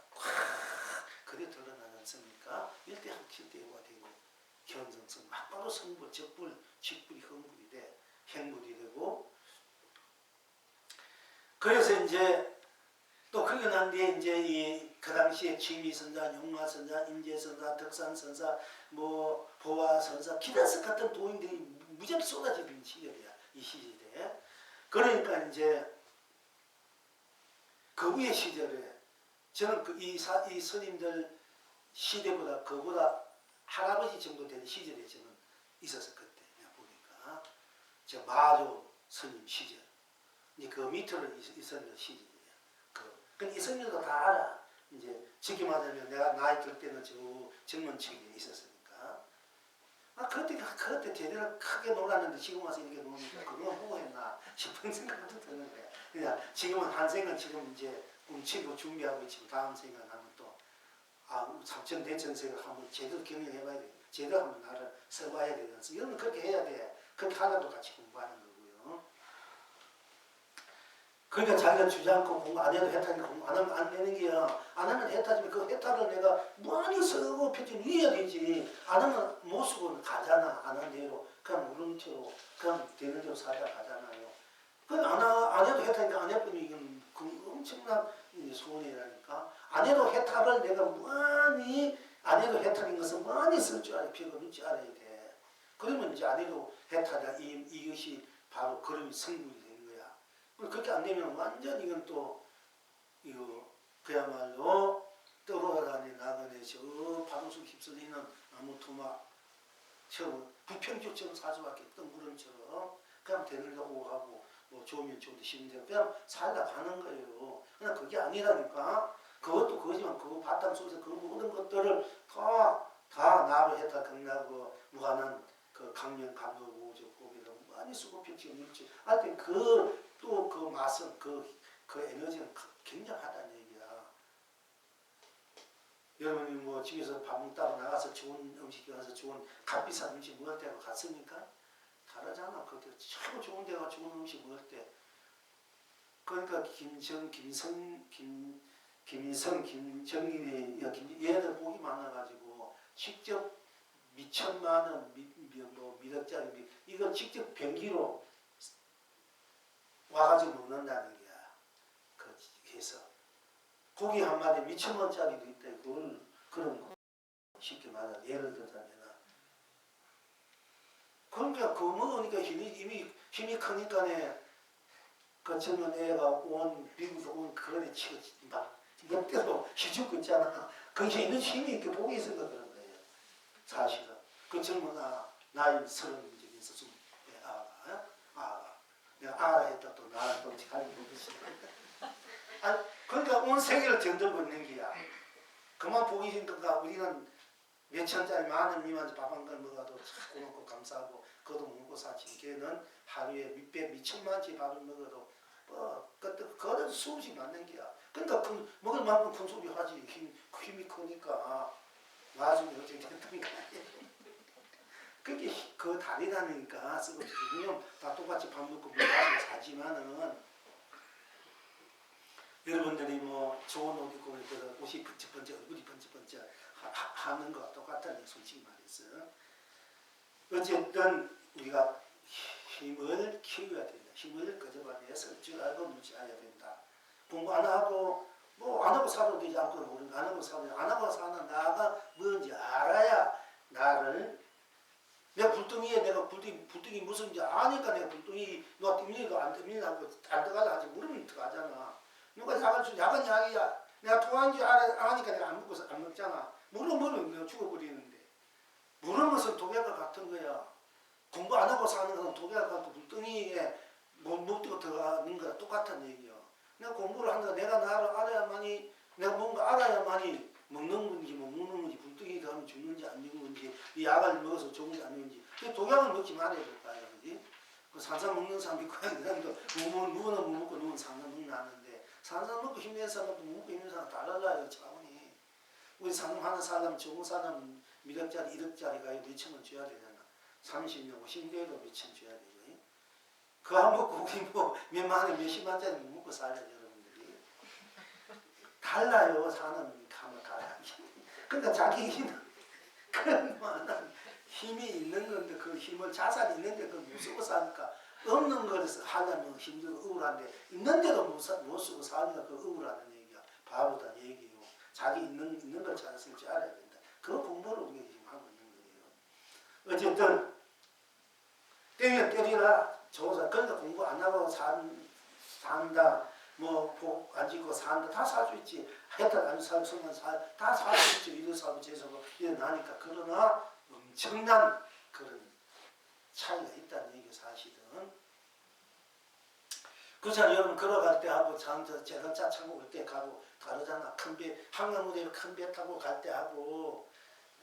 그래 드러나지 않습니까? 일대 확실대우가 되고 견성성 막바로 성불 적불 직불이 흥불이 돼 행불이 되고 그래서 이제 또 그러고 난 뒤에 이제 그 당시에 취미선사, 용마선사, 임재선사, 덕산선사, 뭐 보화선사, 기다스 같은 도인들이 무지하게 쏟아지는 시절이야. 이 시절에. 그러니까 이제 그 위의 시절에 저는 이 스님들 시대보다 그보다 할아버지 정도 되는 시절에 저는 있었을 그때 내가 보니까 저 마조 스님 시절 이제 그 밑으로 있었는 시절이야. 이 스님들도 다 알아. 이제 지금 말하면 내가 나이 들 때는 저 젊은 층에 있었으니까. 그때 제대로 크게 놀았는데 지금 와서 이렇게 노니까 그거 뭐 했나 싶은 생각도 드는 거야. 그냥 지금은 한생은 지금 이제 꿈치고 준비하고 있지만 다음 생각하면 또 삼천 대천세를 한번 제대로 경영해봐야 돼. 제대로 한번 나를 써봐야 되면서 이런 그렇게 해야 돼. 그렇게 하나도 같이 공부하는 거고요. 그러니까 자기가 주지 않고 공부 안 해도 해탈이니까 공부 안 하면 안 되는 게야. 안 하면 해탈이면 그 해탈을 내가 무한히 쓰고 표준 위해야 되지. 안 하면 못 쓰고 가잖아. 안 한 대로. 그냥 물음표로 그냥 되는 대로 살다 가잖아요. 안 해도 해탈이니까 안 해보면 이건 엄청난 소원이라니까. 안 해도 해탈을 내가 무한히 안 해도 해탈인 것은 많이 쓸 줄 알아야 필요가 없지 알아야 돼. 그러면 이제 안 해도 해탈이야. 이것이 바로 그림이 성불이 되는 거야. 그렇게 안 되면 완전 이건 또 이거 그야말로 떨어다니 나그네 저 바람속 휩쓸리는 나무 토막처럼 부평주처럼 사주밖에 없던 구름처럼 그냥 되느라고 하고 뭐 좋으면 좋은데 싫은 대로 그냥 살다 가는 거예요. 그냥 그게 아니라니까. 그것도 그거지만 그 바탕 속에서 그 모든 것들을 다 나로 했다 끝나고 무한한 그 강명 감독 우주 고기를 많이 쓰고 펼치고 밀지 하여튼 또 그 맛은 그 에너지는 굉장하다는 얘기야. 여러분이 뭐 집에서 밥 먹다가 나가서 좋은 음식 가서 좋은 값비싼 음식 먹을 때가 갔습니까? 다르잖아. 그때 최고 좋은 데가 좋은 음식 먹을 때. 그러니까 김정일이 얘네들 복이 많아가지고 직접 미천만 원, 미덕짜리 이거 직접 변기로 와가지고 먹는다는 얘기야. 그 해서 고기 한 마리 미천만 원짜리도 있다. 그런 거 쉽게 말하면 예를 들자면 그러니까 그거 먹으니까 이미 힘이 크니까네. 그 젊은 애가 미국에서 온 그런 애 치고 막 몇대로 희죽고 있잖아. 거기에 있는 힘이 이렇게 보고 있어서 그런 거예요. 사실은. 그 젊은 나이 30 중에서 좀 내가 알아 했다 또 나를 또 가지고 보듯이. 그러니까 온 세계를 정들고 있는 게야. 그만 보기 힘든가 우리는 몇 천짜리 만원 미만 밥 한 걸 먹어도 참 고맙고 감사하고 그것도 먹고 사지. 걔는 하루에 몇천만치 밥을 먹어도 그거는 수없이 맞는 게야. 그러니까 먹을 만큼 큰 소리 하지. 힘이 크니까 나중에 어떻게 됐던가. 그게 그 다르다니까. 쓰고 지금 다 똑같이 밥 먹고 물 마시고 사지만은 여러분들이 뭐 좋은 옷 입고 그랬더니 옷이 번쩍번쩍 얼굴이 번쩍번쩍 하는 거 똑같다니 솔직히 말해서. 어쨌든 우리가 힘을 키워야 된다. 힘을 거저봐내서 줄 알고 묻지 않아야 된다. 공부 안 하고 안 하고 살아도 되지 않고 모르는 안 하고 사는 나가 뭔지 알아야 나를 내가 불등이 무슨지 아니까 내가 불등이 너 때문에도 안 때문이라고 안 들어가려 하지 물으면 들어가잖아. 누가 약은 약이야. 내가 토한 줄 아니까 내가 안 먹잖아. 물으면 내가 죽어버리는데. 물은 것은 독약과 같은 거야. 공부 안 하고 사는 것은 독약과 같고 불덩이에 목대고 들어가는 거랑 똑같은 얘기야. 내가 공부를 한다. 내가 나를 알아야만이 내가 뭔가 알아야만이 먹는 건지 못 먹는 건지 불덩이 가면 죽는지 안 죽는 건지 이 약을 먹어서 좋은지 안 좋은지 독약을 먹지 말아야 될 거야. 그지? 그 산삼 먹는 사람이 있고 누구는 못 먹고 누구는 산삼 먹는다는데 산삼 먹고 힘든 사람도 못 먹고 힘든 사람 다 달라요. 차원이. 우리 산삼 하는 사람 좋은 사람 미력짜리 1억짜리가 몇천원 줘야 되잖아. 30년 50대도 몇천 줘야 되고 그거 안 먹고 우리 몇만원 몇십만짜리 먹고 살아요. 여러분들이 달라요. 사는 가면 달라요. 그러니까 자기 힘 그만한 힘이 있는 건데 그 힘을 자산이 있는데 그걸 못 쓰고 사니까 없는 것을 하려면 힘들고 억울한데 있는데도 못 쓰고 사니까 그 억울하다는 얘기야. 바보다 얘기예요. 자기 있는 걸 잘 쓸 줄 알아야 된다. 그 공부를 우리가 지금 하고 있는 거예요. 어쨌든 때리면 때리라. 조사. 그러니까 공부 안 하고 산다. 안 지고 산다. 다 살 수 있지. 해탈 안 살고 성만 다 살 수 있지. 이래 살고 저 살고 일어나니까. 그러나 엄청난 그런 차이가 있다는 얘기 사실은. 그렇잖아. 여러분 걸어갈 때 하고 자동차 타고 올 때 가고 다르잖아. 한강무대로 큰 배 타고 갈 때 하고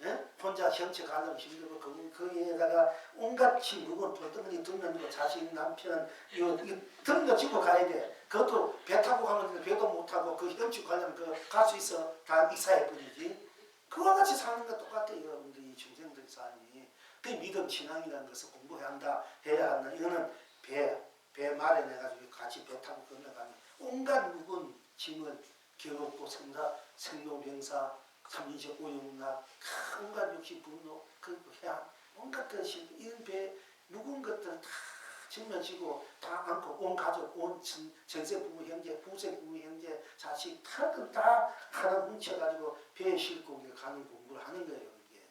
예? 혼자 형체 가려면 힘들고 거기에다가 온갖 친구고 돌덩어리 두면 자식 남편 이거 등도 짚고 가야 돼. 그것도 배 타고 가면 배도 못 타고 그 형체 가려면 갈 수 있어. 다 익사해 뿐이지. 그와 같이 사는 거 똑같아요. 여러분들이 중생들이 삶이. 그 믿음 신앙이라는 것을 공부해야 한다. 해야 한다. 이거는 배 마련해가지고 같이 배 타고 건너가는 온갖 묵은 짐을 겨우고 생로병사 삼인적 오용나 온갖 욕심 분노 그 해야 온갖 것이 이런 배 묵은 것들은 다 짊어지고 다 안고 온 가족 온 전세 부모 형제 부세 부모 형제 자식 다 하나 뭉쳐가지고 배에 싣고 가는 공부를 하는 거예요. 이게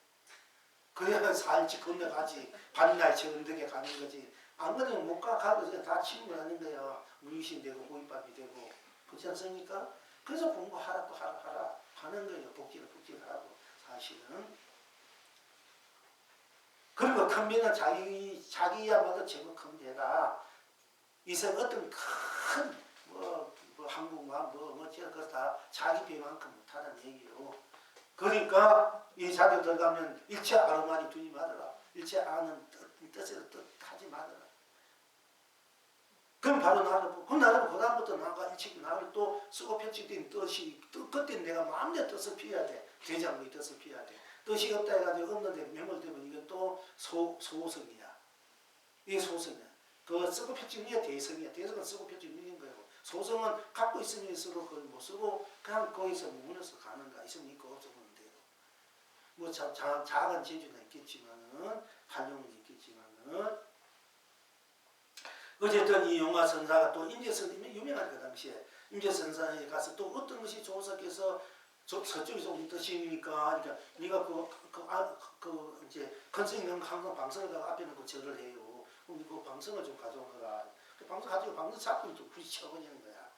그래야 살지 건너가지 반날 저 언덕에 가는 거지. 안 그러면 못 가고 다 침몰하는 거예요. 물귀신 되고 고깃밥이 되고 그렇지 않습니까? 그래서 공부하라 또 하라 하는 거예요. 복지를 하라고 사실은. 그리고 큰 배는 자기야말로 제법 큰 배다. 이생 어떤 큰 한국만 그거 다 자기 배만큼 못하는 얘기요. 그러니까 이 자료 들어가면 일체 아르마니 두지 말아라. 일체 아는 뜻으로 뜻하지 말아라. 그럼 바로 나를 보고, 나를 그다음부터 나가 일찍 나를 또 쓰고 편집된 뜻이, 그때 내가 마음대로 뜻을 피해야 돼. 대장의 뜻을 피해야 돼. 뜻이 없다 해가지고 없는데 매몰되면 이건 또 소성이야. 이게 소성이야. 그 쓰고 편집이 대성이야. 대성은 쓰고 편집인 거예요. 소성은 갖고 있으면 쓰고 그걸 못 쓰고 그냥 거기서 머물러서 가는 거 있으면 있고 없으면 돼요. 뭐 작은 재주는 있겠지만은 활용은 있겠지만은 어쨌든 이 용화선사가 또 임재선님이 유명한 그 당시에 임재선사에 가서 또 어떤 것이 조석해서 서쪽에서 온 뜻이니까 그러니까 네가 이제 컨승형 항상 방송을 가고 앞에 놓고 절을 해요. 그럼 그 방송을 좀 가져오거라. 그 방송 가지고 방송 잡고 또 부딪혀버리는 거야.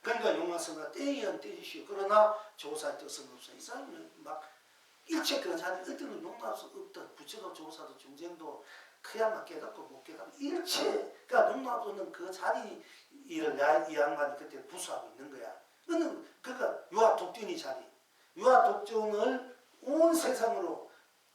그러니까 용화선사가 때이면 때리시오. 그러나 조사의 뜻은 없어. 이 사람은 막 일체 그 자리 어디는 용납할 수 없던 부처도 조사도 중생도 그야만 깨닫고 못 깨닫고 일체가 용납하는 그 자리 일을 이 양반이 그때 부수하고 있는 거야. 그러니까 유아독존이 자리. 유아독존을 온 세상으로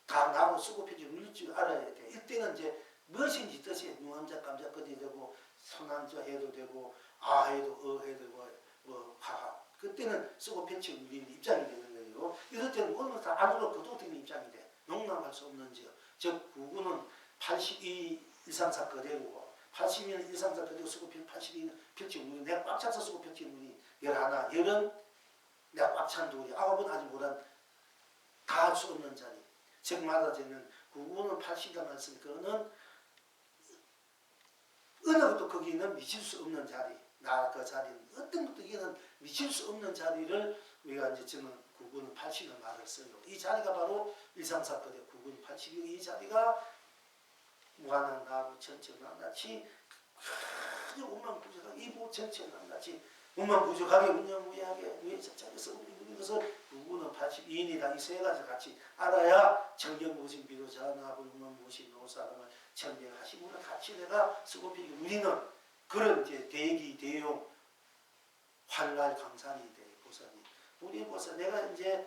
다 나고 쓰고 편지 눌릴 줄 알아야 돼. 이때는 이제 무엇인지 뜻이 유암자 감자까지 되고 선한자 해도 되고 아 해도 해도 되고 하하. 그때는 쓰고 편지 눌리는 입장이 되는 거예요. 이럴 때는 모든 걸 다 안으로 거두어지는 입장이 돼. 용납할 수 없는 지역. 즉 구구는 82 일상사건 되고 80년 일상사건 되고 쓰고 82는 편지 눌리 내가 꽉 차서 쓰고 편지 눌리 11 내가 꽉 찬 돌이 9은 아직 못한 다 할 수 없는 자리. 즉 말하자면 구구는 80가 말씀 그거는 어느 것도 거기는 미칠 수 없는 자리. 나 그 자리는 어떤 것도 이게는 미칠 수 없는 자리를 우리가 이제 저는 구구는 80을 말을 써요. 이 자리가 바로 일상사건의 구구는 80이고 이 자리가 무한한 나무 천천남같이 아주 오만부족하게 이보 천천남같이 오만부족하게 운영무예하게 위에서 자리에서 우리 것을 구구는 82인이다. 이 세 가지 같이 알아야 정경 무신 비로자 나불문 무신 노사람을 천명하시고는 같이 내가 쓰고 피기 우리는 그런 이제 대기 대용 활날 강산이 돼 보살이 우리 보살 내가 이제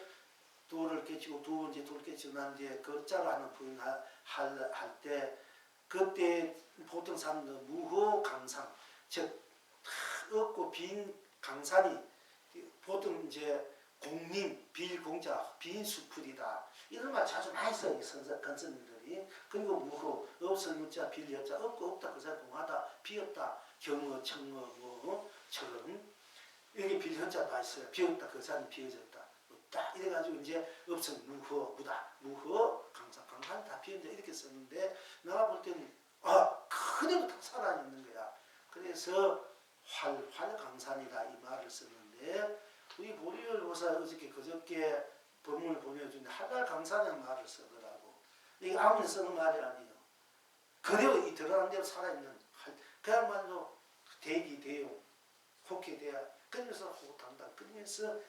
돌을 깨치고 두 번째 돌 깨치고 난 뒤에 거자로 하는 부인 할 때 그때 보통 사람들 무호 강상 즉 없고 빈 강산이 보통 이제 공림 빌공자 빈 수풀이다 이런 말 자주 많이 써요 선생님들이. 그리고 무호 없을 문자 빌 여자 없고 없다 그 사람 공하다 비었다 경어 청어 처럼 이렇게 빌 현자 다 있어요. 비었다 그 사람이 비어졌다 없다 이래가지고 이제 없을 무호 무다 무호 강산 다 비었다 이렇게 썼는데 내가 볼 때는 그대로 다 살아있는 거야. 그래서 활강산이다 이 말을 썼는데 우리 보리열보살 어저께 그저께 법문을 보내주는데 활강산이라는 말을 쓰더라고. 이게 아무리 쓰는 말이 아니에요. 그대로 이 드러난 대로 살아있는 그야말로 대기 대용 혹해대야 그러면서 호당당 그러면서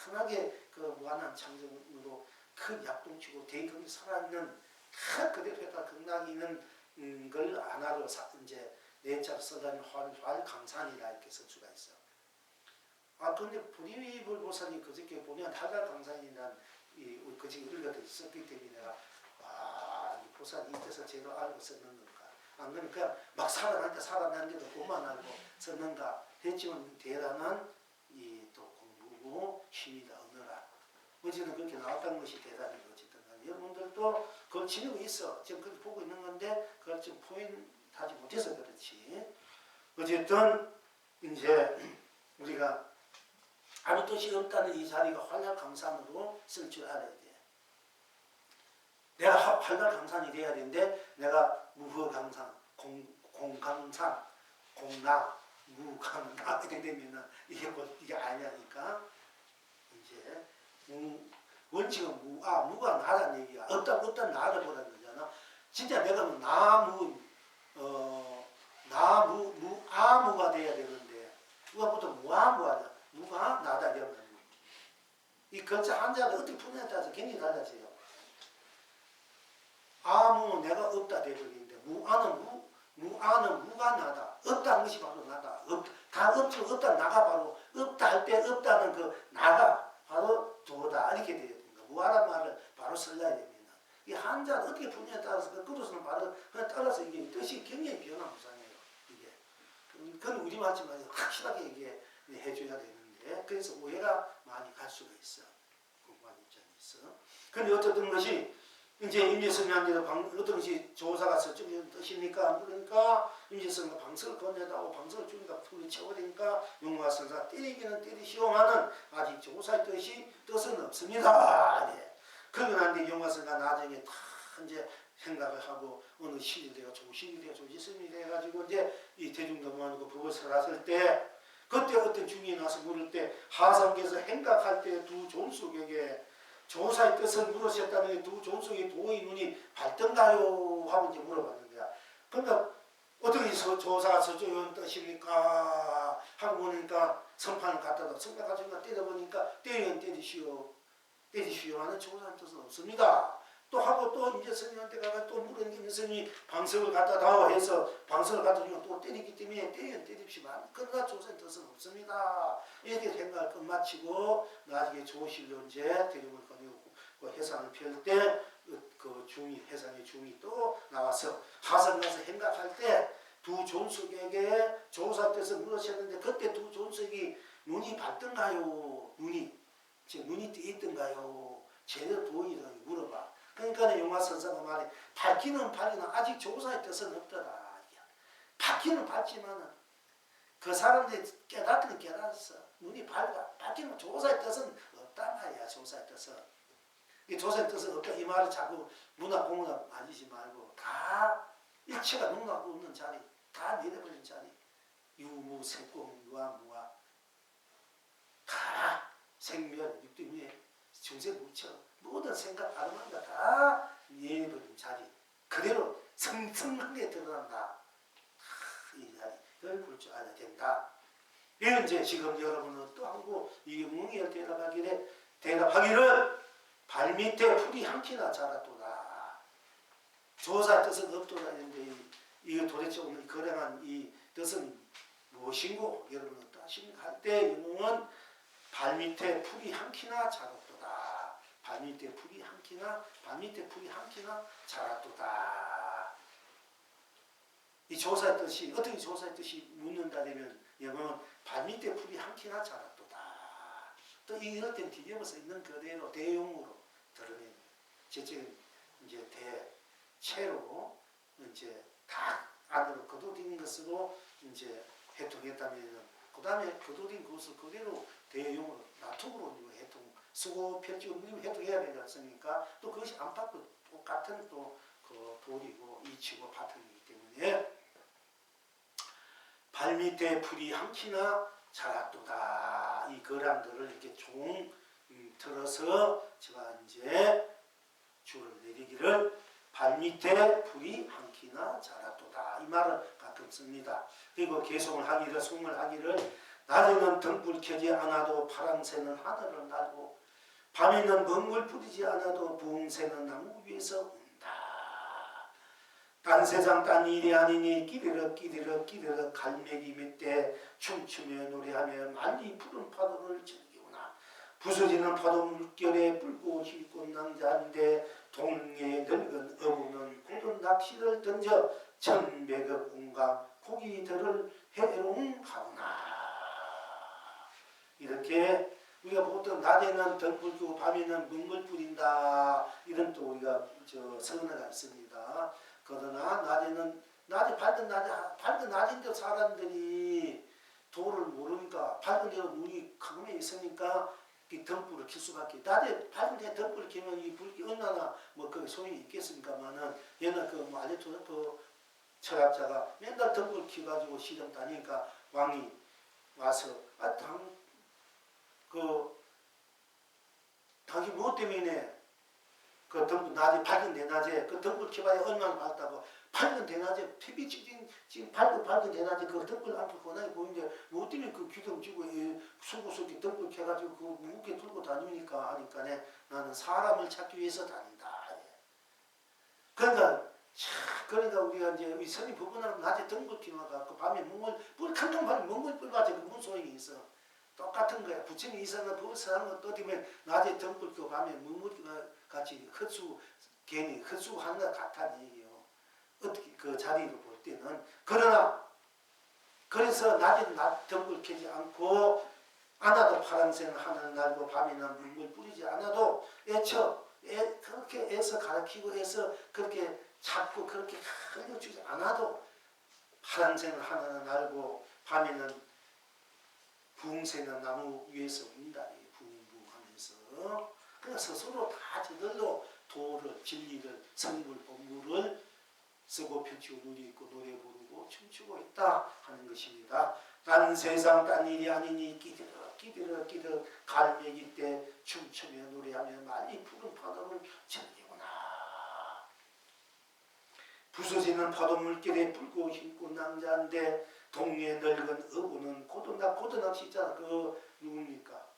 환하게 그 무한한 창정으로 큰 약동치고 대경이 살아있는 그대로 했다 극락이 있는 걸 하나로 이제 내자로 써다니는 활강산이라 이렇게 쓸 수가 있어. 그런데 부리불보살이 그저께 보면 활강산이란 그 지금 읽어서 썼기 때문에 내가 이 보살 이 뜻을 제대로 알고 썼는 건가 안 그러면 그냥 막 살아났는데도 그것만 알고 썼는가 했지만 대단한 또 공부고 힘이다 언어라 어쨌든 그렇게 나왔다는 것이 대단히 어쨌든 여러분들도 그걸 지니고 있어 지금 그렇게 보고 있는 건데 그걸 좀 포인트하지 못해서 그렇지 어쨌든 이제 우리가 아무 뜻이 없다는 이 자리가 활락강산으로 쓸 줄 알아야 돼. 내가 활락강산이 돼야 되는데 내가 무허강산, 공강산, 공나, 무강나 이렇게 되면은 이게 아니니까 이제 원칙은 무가 나라는 얘기야. 어떤 나를 보라는 거잖아. 진짜 내가 아무가 돼야 되는데 누가 보통 무아무하냐. 무가 나다 이러면 이 글자 한자를 어떻게 푸느냐에 따라서 굉장히 달라져요. 아무 내가 없다 되버리는데 무아는 무가 나다. 없다는 것이 바로 나다. 다 없다 나가 바로 없다 할 때 없다는 그 나가 바로 도다 이렇게 되어야 됩니다. 무아란 말을 바로 써야 됩니다. 이 한자를 어떻게 푸느냐에 따라서 그 그릇은 바로 따라서 이게 뜻이 굉장히 변화무쌍해요. 이게 그건 우리말지만 확실하게 이게 해줘야 되는데 그래서 오해가 많이 갈 수가 있어. 공부하는 입장에서. 근데 어쨌든 것이 이제 임재성한테도 어떤 것이 조사가 설정된 뜻입니까? 그러니까 임재성은 방석을 건네다고 방석을 주니까 풀이 채워되니까 용화성사 때리기는 때리시오마는 아직 조사의 뜻은 없습니다. 네. 그러고 난뒤 용화성가 나중에 다 이제 생각을 하고 어느 신이 돼가 조신이 돼가 조지성이 돼가지고 이제 이 대중도만이고 부부설 하실 때 그때 어떤 중이 나서 물을 때 하상께서 행각할 때 두 존속에게 조사의 뜻을 물으셨다는 두 존속의 도의 눈이 밝던가요? 하고 이제 물어봤는 거야. 그러니까 어떻게 조사가 서쪽의 뜻입니까? 하고 보니까 선판을 갖다가 선판 가지고 때려보니까 때리면 때리시오 하는 조사의 뜻은 없습니다. 또 하고 또 이제 스님한테 가가 또 물은 스님이 방석을 갖다 다오 해서 방석을 갖다 주면 또 때리기 때문에 때리면 때립시만 그러나 조사의 뜻은 없습니다. 이렇게 생각을 끝마치고 나중에 조실로 이제 대중을 꺼내고 해상을 펼 때 그 중이 해상의 중이 또 나와서 하상 가서 행각할 때 두 존속에게 조사 뜻을 물으셨는데 그때 두 존속이 눈이 밝던가요? 눈이 뜨 있던가요? 제대로 도의를 물어봐. 그러니까 용화선사가 말해 밝기는 아직 조사의 뜻은 없더라. 밝기는 밝지만은 그 사람들이 깨닫기는 깨닫았어. 눈이 밝기는 조사의 뜻은 없단 말이야. 조사의 뜻은. 이 조사의 뜻은 없다. 이 말을 자꾸 문화 공문화 만지지 말고 다 일체가 눈하고 없는 자리, 다 내려버린 자리. 유무, 색공, 유아, 무아. 다 생멸, 육등위에 중생무처 모든 생각 아름다운 다 내버린 자리 그대로 성성하게 드러난다. 이 자리를 볼 줄 알아야 된다. 이건 이제 지금 여러분은 또 하고 이 뭉이를 대답하기를 발밑에 풀이 한 키나 자랐도다. 조사 뜻은 없도다 했는데 이거 도대체 오늘 거량한 이 뜻은 무엇인고 여러분은 또 하십니까? 때 영웅은 발밑에 풀이 한 키나 자랐도다. 발밑에 풀이 한 키나 자랐도다. 이 조사의 뜻이 어떻게 조사의 뜻이 묻는다면 영어는 발밑에 풀이 한 키나 자랐도다. 또 이럴 땐 뒤집어서 있는 그대로 대용으로 드러내는 지금 이제 대체로 이제 다 안으로 거둬들인 것으로 이제 해통했다면 그 다음에 거둬들인 것을 그대로 대용으로 나툭으로 해통 쓰고 펼치고 누리면 해통해야 되지 않습니까? 또 그것이 안팎도 똑같은 또 그 돌이고 이치고 바탕이기 때문에 발밑에 풀이 한 키나 자랐도다. 이 거람들을 이렇게 종 들어서 제가 이제 줄을 내리기를 발밑에 풀이 한 키나 자랐도다. 이 말을 가끔 씁니다. 그리고 개송을 하기를 송을 하기를 낮에는 등불 켜지 않아도 파랑새는 하늘을 날고 밤에는 먹물 뿌리지 않아도 부흥새는 나무 위에서 운다. 딴 세상 딴 일이 아니니 끼리럭 갈매기 멧대 춤추며 노래하며 만리 푸른 파도를 즐기구나. 부서지는 파도 물결에 불고 힐꽃 낭자인데 동해 늙은 어부는 고든 낚시를 던져 천백억 온갖 고기들을 해롱하구나. 이렇게 우리가 보통 낮에는 덩굴 끄고 밤에는 먹물 뿌린다 이런 또 우리가 선언가 있습니다. 그러나 낮에 밝은 낮인데 사람들이 도를 모르니까 밝은 데로 눈이 크게 있으니까 이 덩굴을 킬 수밖에. 낮에 밝은 데 덩굴을 켜면 이 불이 얼마나 그 소용이 있겠습니까만은 얘는 알레토르프 철학자가 맨날 덩굴 켜가지고 시름 다니니까 왕이 와서 당이 무엇 때문에 그 덩굴 낮에 밝은 대낮에 그 덩굴 켜봐야 얼마나 밝다고. 밝은 대낮에 TV 지금 밝은 대낮에 그 덩굴 앞에 권하게 보이는데 무엇 때문에 그 기둥 쥐고 수고스럽게 덩굴 켜가지고 그 무겁게 들고 다니니까 하니까 나는 사람을 찾기 위해서 다닌다. 그러니까 우리가 이제 이 선이 부부는 낮에 덩굴 켜놔갖고 밤에 불 칸동 밤에 멍을 불가지고 무슨 소용이 있어. 똑같은 거야. 부처님이 이사는 부부사는 것도 되면 낮에 덩굴 켜고 밤에 멍을 같이 괜히 헛수하는 것 같다는 얘기예요. 어떻게 그 자리로 볼 때는. 그래서 낮에는 덩굴 켜지 않고 않아도 파란색 하늘 날고 밤에는 물을 뿌리지 않아도 그렇게 애써 가르치고 애써 그렇게 자꾸 그렇게 알려주지 않아도 파란색 하늘은 날고 밤에는 붕새는 나무 위에서 운다. 붕붕하면서. 그래서 서로 다 저들로 도를, 진리를, 성불, 법물을 쓰고 펼치고 누리고 노래 부르고 춤추고 있다 하는 것입니다. 나는 세상 딴 일이 아니니 끼들어 갈매기 때 춤추며 노래하며 많이 푸른 파도를 즐기구나. 부서지는 파도 물결에 불고 흰꽃 낭자인데 동네 늙은 어부는 고든낚시 있잖아. 누굽니까?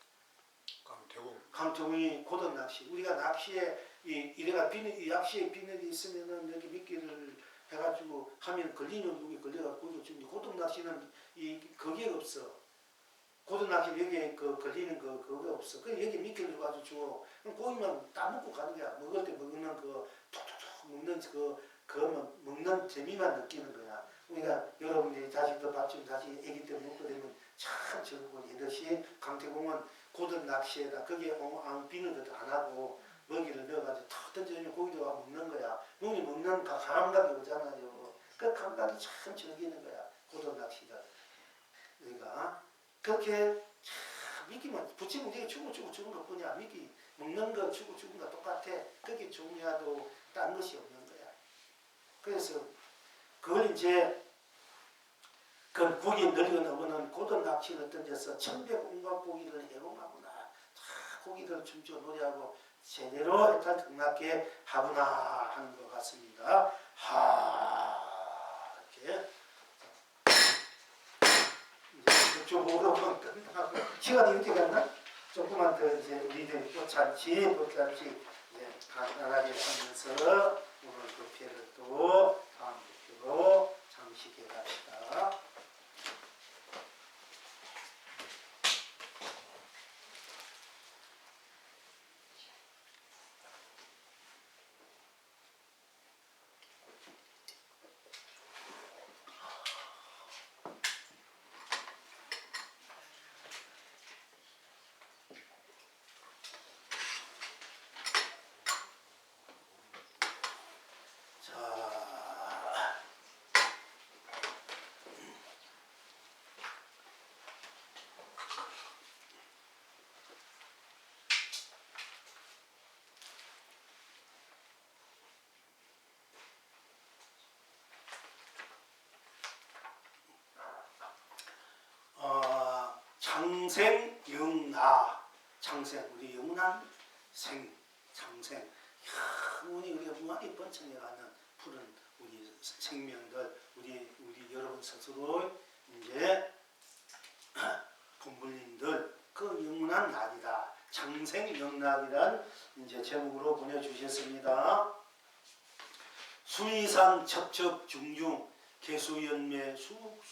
강태공이 고든낚시. 우리가 낚시에 이래가 낚시에 비늘이 있으면은 이렇게 미끼를 해가지고 하면 걸리는 누구 걸려가지고 지금 고든낚시는 거기에 없어. 고든낚시 여기에 걸리는 그거 없어. 그 여기 미끼를 가지고 주고 그럼 고기만 따먹고 가는 거야. 먹을 때 먹는 톡톡톡 먹는 먹는 재미만 느끼는 거야. 우리가 여러분들이 자식들 밥 좀 다시 애기 때 먹고 되면 참 즐거워. 이것이 강태공은 고든 낚시에다 거기에 비늘도 안 하고 먹이를 넣어가지고 탁 던져주면 고기도 와 먹는 거야. 고기 먹는 감각이 오잖아요. 그 감각이 참 즐기는 거야. 고든 낚시가. 그러니까 그렇게 미끼만 붙이면 되게 죽은 것 뿐이야. 미끼 먹는 거 죽은 거 똑같아. 그게 중요하도 딴 것이 없는 거야. 그래서 그걸 이제 그 고기 늙은 어부는 고든 낚시를 던져서 천백 온갖 고기를 해롱하구나. 다 고기들 춤추어 노래하고 제대로 해탈등납게 하구나 하는 것 같습니다. 이렇게 이제 이쪽으로 끝나고 시간이 이렇게 갔나? 조금만 더 이제 우리들 꽃잔치 이제 간단하게 하면서 오늘 부패를 또 다음 부패로 장식해 갑시다. 창생영나 창생 우리 영원한 창생 우리가 무한히 번창해가는 푸른 우리 생명들 우리 여러분 스스로 이제 본불님들 그 영원한 날이다. 창생영락이란 이제 제목으로 보내주셨습니다. 수의산 첩첩 중중 개수연매 수북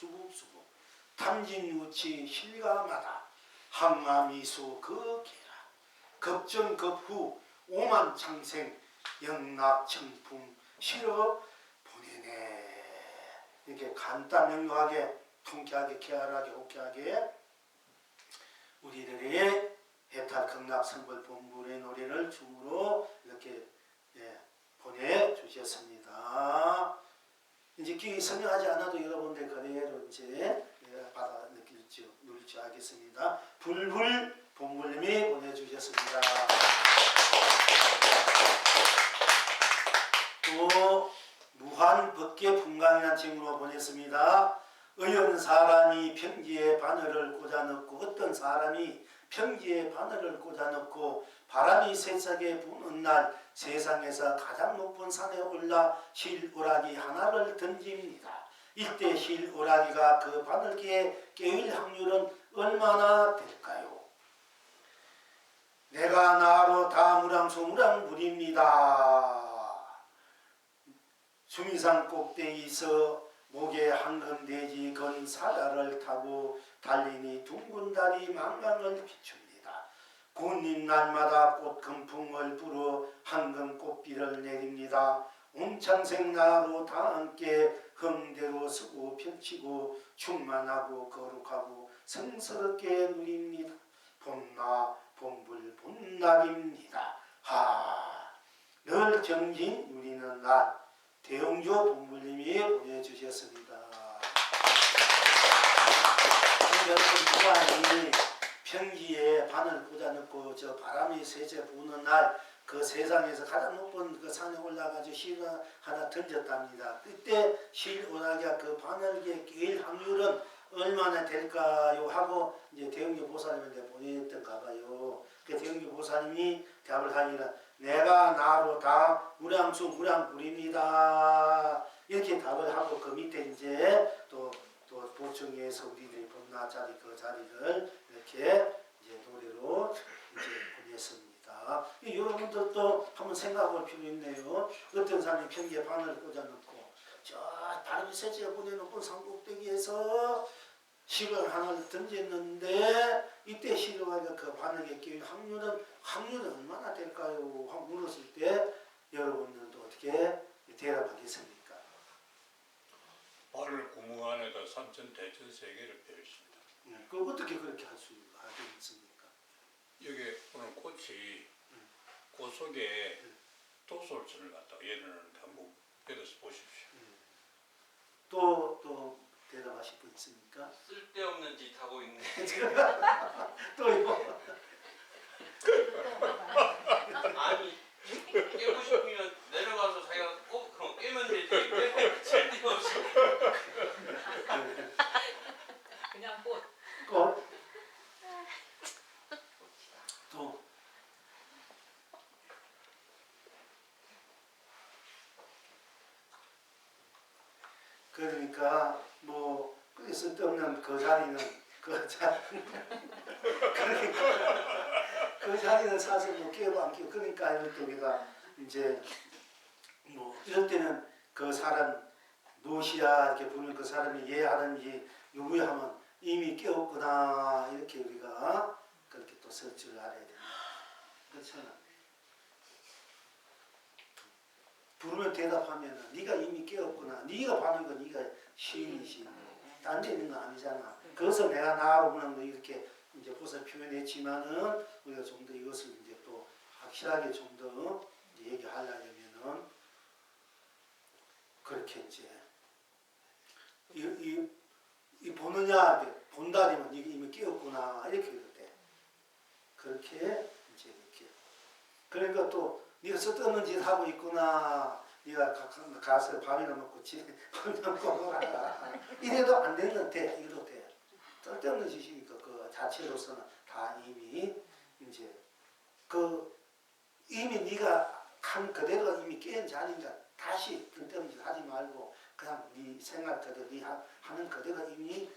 탐진우치 실가마다 항마미수 그 계라 급전급후 오만창생 영락청풍 실어 보내네. 이렇게 간단 명료하게 통쾌하게 쾌활하게 호쾌하게 우리들의 해탈 극락성벌 본문의 노래를 춤으로 이렇게 보내주셨습니다. 이제 기회 설명하지 않아도 여러분들 그대로 이제 받아 누릴 줄 알겠습니다. 불불 본물님이 보내주셨습니다. 또 무한 법계 풍광이라는 제목으로 보냈습니다. 어떤 사람이 평지에 바늘을 꽂아 넣고 어떤 사람이 평지에 바늘을 꽂아 넣고 바람이 세차게 부는 날 세상에서 가장 높은 산에 올라 실오라기 하나를 던집니다. 이때 실오라기가 그 바늘기에 깨일 확률은 얼마나 될까요? 내가 나로 다무랑소무랑 물입니다. 수미산 꼭대기에서 목에 황금돼지 건 사다를 타고 달리니 둥근 달이 만강을 비춥니다. 곤잎 날마다 꽃 금풍을 불어 황금 꽃비를 내립니다. 옴창생 나로 다 함께 흥대로 서고 펼치고 충만하고 거룩하고 성스럽게 누립니다. 봄나 봄불 봄날입니다. 늘 정진 누리는 날 대영조 본물님이 보내주셨습니다. 여러분, 평지에 바늘 꽂아 넣고 저 바람이 세제 부는 날 그 세상에서 가장 높은 그 산에 올라가서 실 하나 던졌답니다. 그때 실 오라기가 그 바늘에 끼일 확률은 얼마나 될까요? 하고 이제 대영조 보살님한테 보냈던가 봐요. 그 대영조 보살님이 답을 하니라 내가 나로 다 무량수 무량불입니다. 이렇게 답을 하고 그 밑에 이제 또 보충해서 우리들이 봄나 자리 그 자리를 이렇게 이제 노래로 이제 보냈습니다. 여러분들도 한번 생각할 필요 있네요. 어떤 사람이 평기에 바늘을 꽂아놓고 저 바람이 세지가 보내놓고 산꼭대기에서 실을 하나를 던졌는데 이때 실어가니까 그 바늘에 끼일 확률은 얼마나 될까요? 하고 물었을 때 여러분들도 어떻게 대답하겠습니까? 바늘 구멍 안에다 삼천 대천 세계를 빼있습니다. 그 어떻게 그렇게 할 수 있습니까? 여기 오늘 꽃이 꽃 속에 도솔천을 갖다 예를 한번 빼서 보십시오. 또 대답하실 분 있습니까? 쓸데없는 짓 하고 있네. 또요? 아니 깨고 싶으면 내려가서 자기가 꼭 깨면 되지. 왜 쓸데없이. 그냥 꽃. 또 그러니까 뭐 쓸데없는 그 자리는 그러니까 그 자리는 사실 뭐 깨고 안 깨고 그러니까 이럴 때 우리가 이제 뭐 이럴 때는 그 사람 무엇이야 이렇게 보면 그 사람이 예하는지 누구야 하면 이미 깨웠구나 이렇게 우리가 그렇게 또 쓸 줄 알아야 됩니다. 그렇잖아. 부르면 대답하면은 네가 이미 깨웠구나. 네가 받은 거 네가 시인이지. 딴 데 있는 거 아니잖아. 그래서 내가 나로 보는 거 이렇게 이제 보살 표현했지만은 우리가 좀 더 이것을 이제 또 확실하게 좀 더 얘기하려면은 그렇게 이제 이 보느냐 본다리면 이게 이미 깨웠구나 이렇게 돼. 그렇게 이제 이렇게. 그러니까 또 네가 쓸데없는 짓 하고 있구나. 네가 가서 밥이나 먹고 밥이나 먹고 놀아라. 이래도 안 되는데 이래도 돼. 쓸데없는 짓이니까 그 자체로서는 다 이미 이제 이미 네가 한 그대로가 이미 깨인 자리니까 다시 쓸데없는 짓 하지 말고 그냥 네 생각 그대로 네 하는 그대로 이미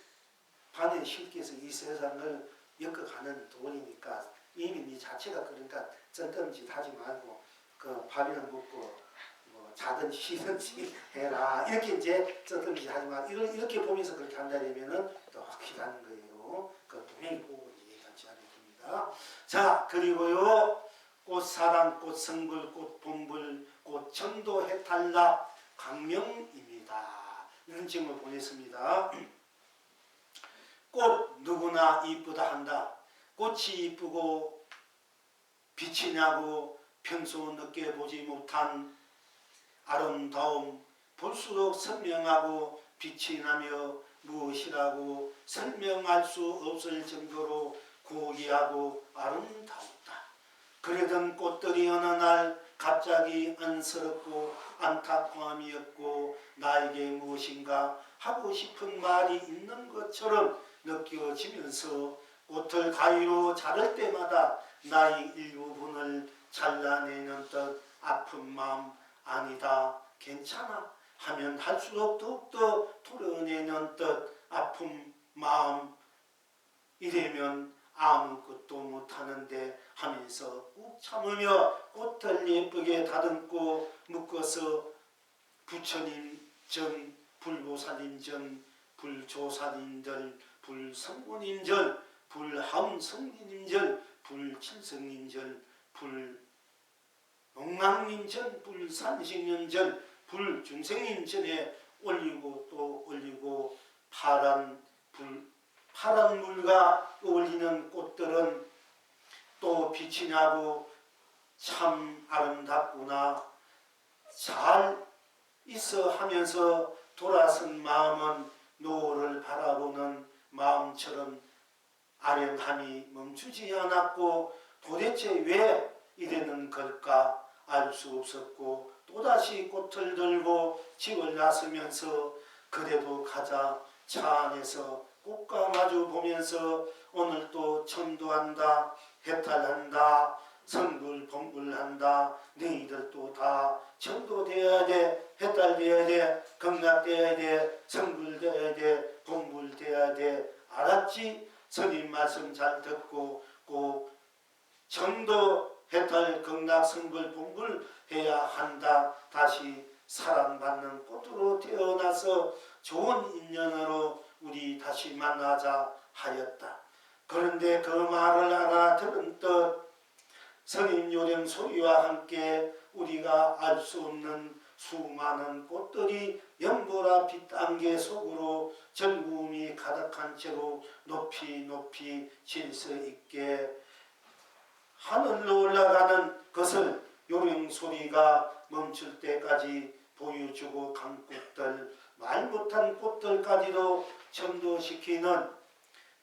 바늘에 실기해서 이 세상을 엮어가는 도리니까 이미 네 자체가 그러니까 쓸데없는 짓 하지 말고 그 밥이나 먹고 뭐 자든지 쉬든지 해라 이렇게 이제 쓸데없는 짓 하지 마 이렇게 보면서 그렇게 한다면은 또 확실한 거예요. 그 분명히 보고 얘기하지 않을 겁니다. 자 그리고요 꽃사랑, 꽃성불, 꽃봄불, 꽃청도 해탈락 강명입니다. 이런 질문을 보냈습니다. 꽃 누구나 이쁘다 한다. 꽃이 이쁘고 빛이 나고 평소 느껴보지 못한 아름다움, 볼수록 선명하고 빛이 나며 무엇이라고 설명할 수 없을 정도로 고귀하고 아름다웠다. 그러던 꽃들이 어느 날 갑자기 안쓰럽고 안타까움이었고 나에게 무엇인가 하고 싶은 말이 있는 것처럼 느껴지면서 꽃을 가위로 자를 때마다 나의 일부분을 잘라내는 듯 아픈 마음, 아니다, 괜찮아 하면 할수록 더욱더 토려내는 듯 아픈 마음, 이래면 아무것도 못하는데 하면서 꾹 참으며 꽃을 예쁘게 다듬고 묶어서 부처님 전, 불보살님 전, 불조사님절, 불성부님절, 불하음성리님절, 불칠성님절, 불농랑님절, 불산식님절, 불중생님절에 올리고 또 올리고 파란 물과 어울리는 꽃들은 또 빛이 나고 참 아름답구나, 잘 있어 하면서 돌아선 마음은 노을을 바라보는 마음처럼 아련함이 멈추지 않았고 도대체 왜 이러는 걸까 알 수 없었고 또다시 꽃을 들고 집을 나서면서 그래도 가자 차 안에서 꽃과 마주 보면서 오늘 또 천도한다, 해탈한다, 성불 범불한다. 너희들도 다 천도되어야 돼, 해탈되어야 돼, 극락되어야 돼, 성불되어야 돼, 범불되어야 돼. 알았지? 스님 말씀 잘 듣고 꼭 천도, 해탈, 극락, 성불, 범불 해야 한다. 다시 사랑받는 꽃으로 태어나서 좋은 인연으로 우리 다시 만나자 하였다. 그런데 그 말을 알아들은 듯 스님 요령 소리와 함께 우리가 알 수 없는 수많은 꽃들이 연보라 빛안개 속으로 즐거움이 가득한 채로 높이 높이 질서 있게 하늘로 올라가는 것을 요령 소리가 멈출 때까지 보여주고 간 꽃들, 말 못한 꽃들까지도 전도시키는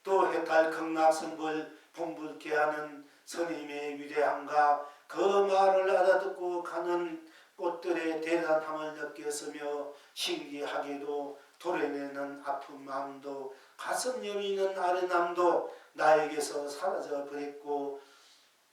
또 해탈 극락성불 본불케 하는 스님의 위대함과 그 말을 알아듣고 가는 꽃들의 대단함을 느꼈으며 신기하게도 도려내는 아픈 마음도 가슴 여미는 아련함도 나에게서 사라져 버렸고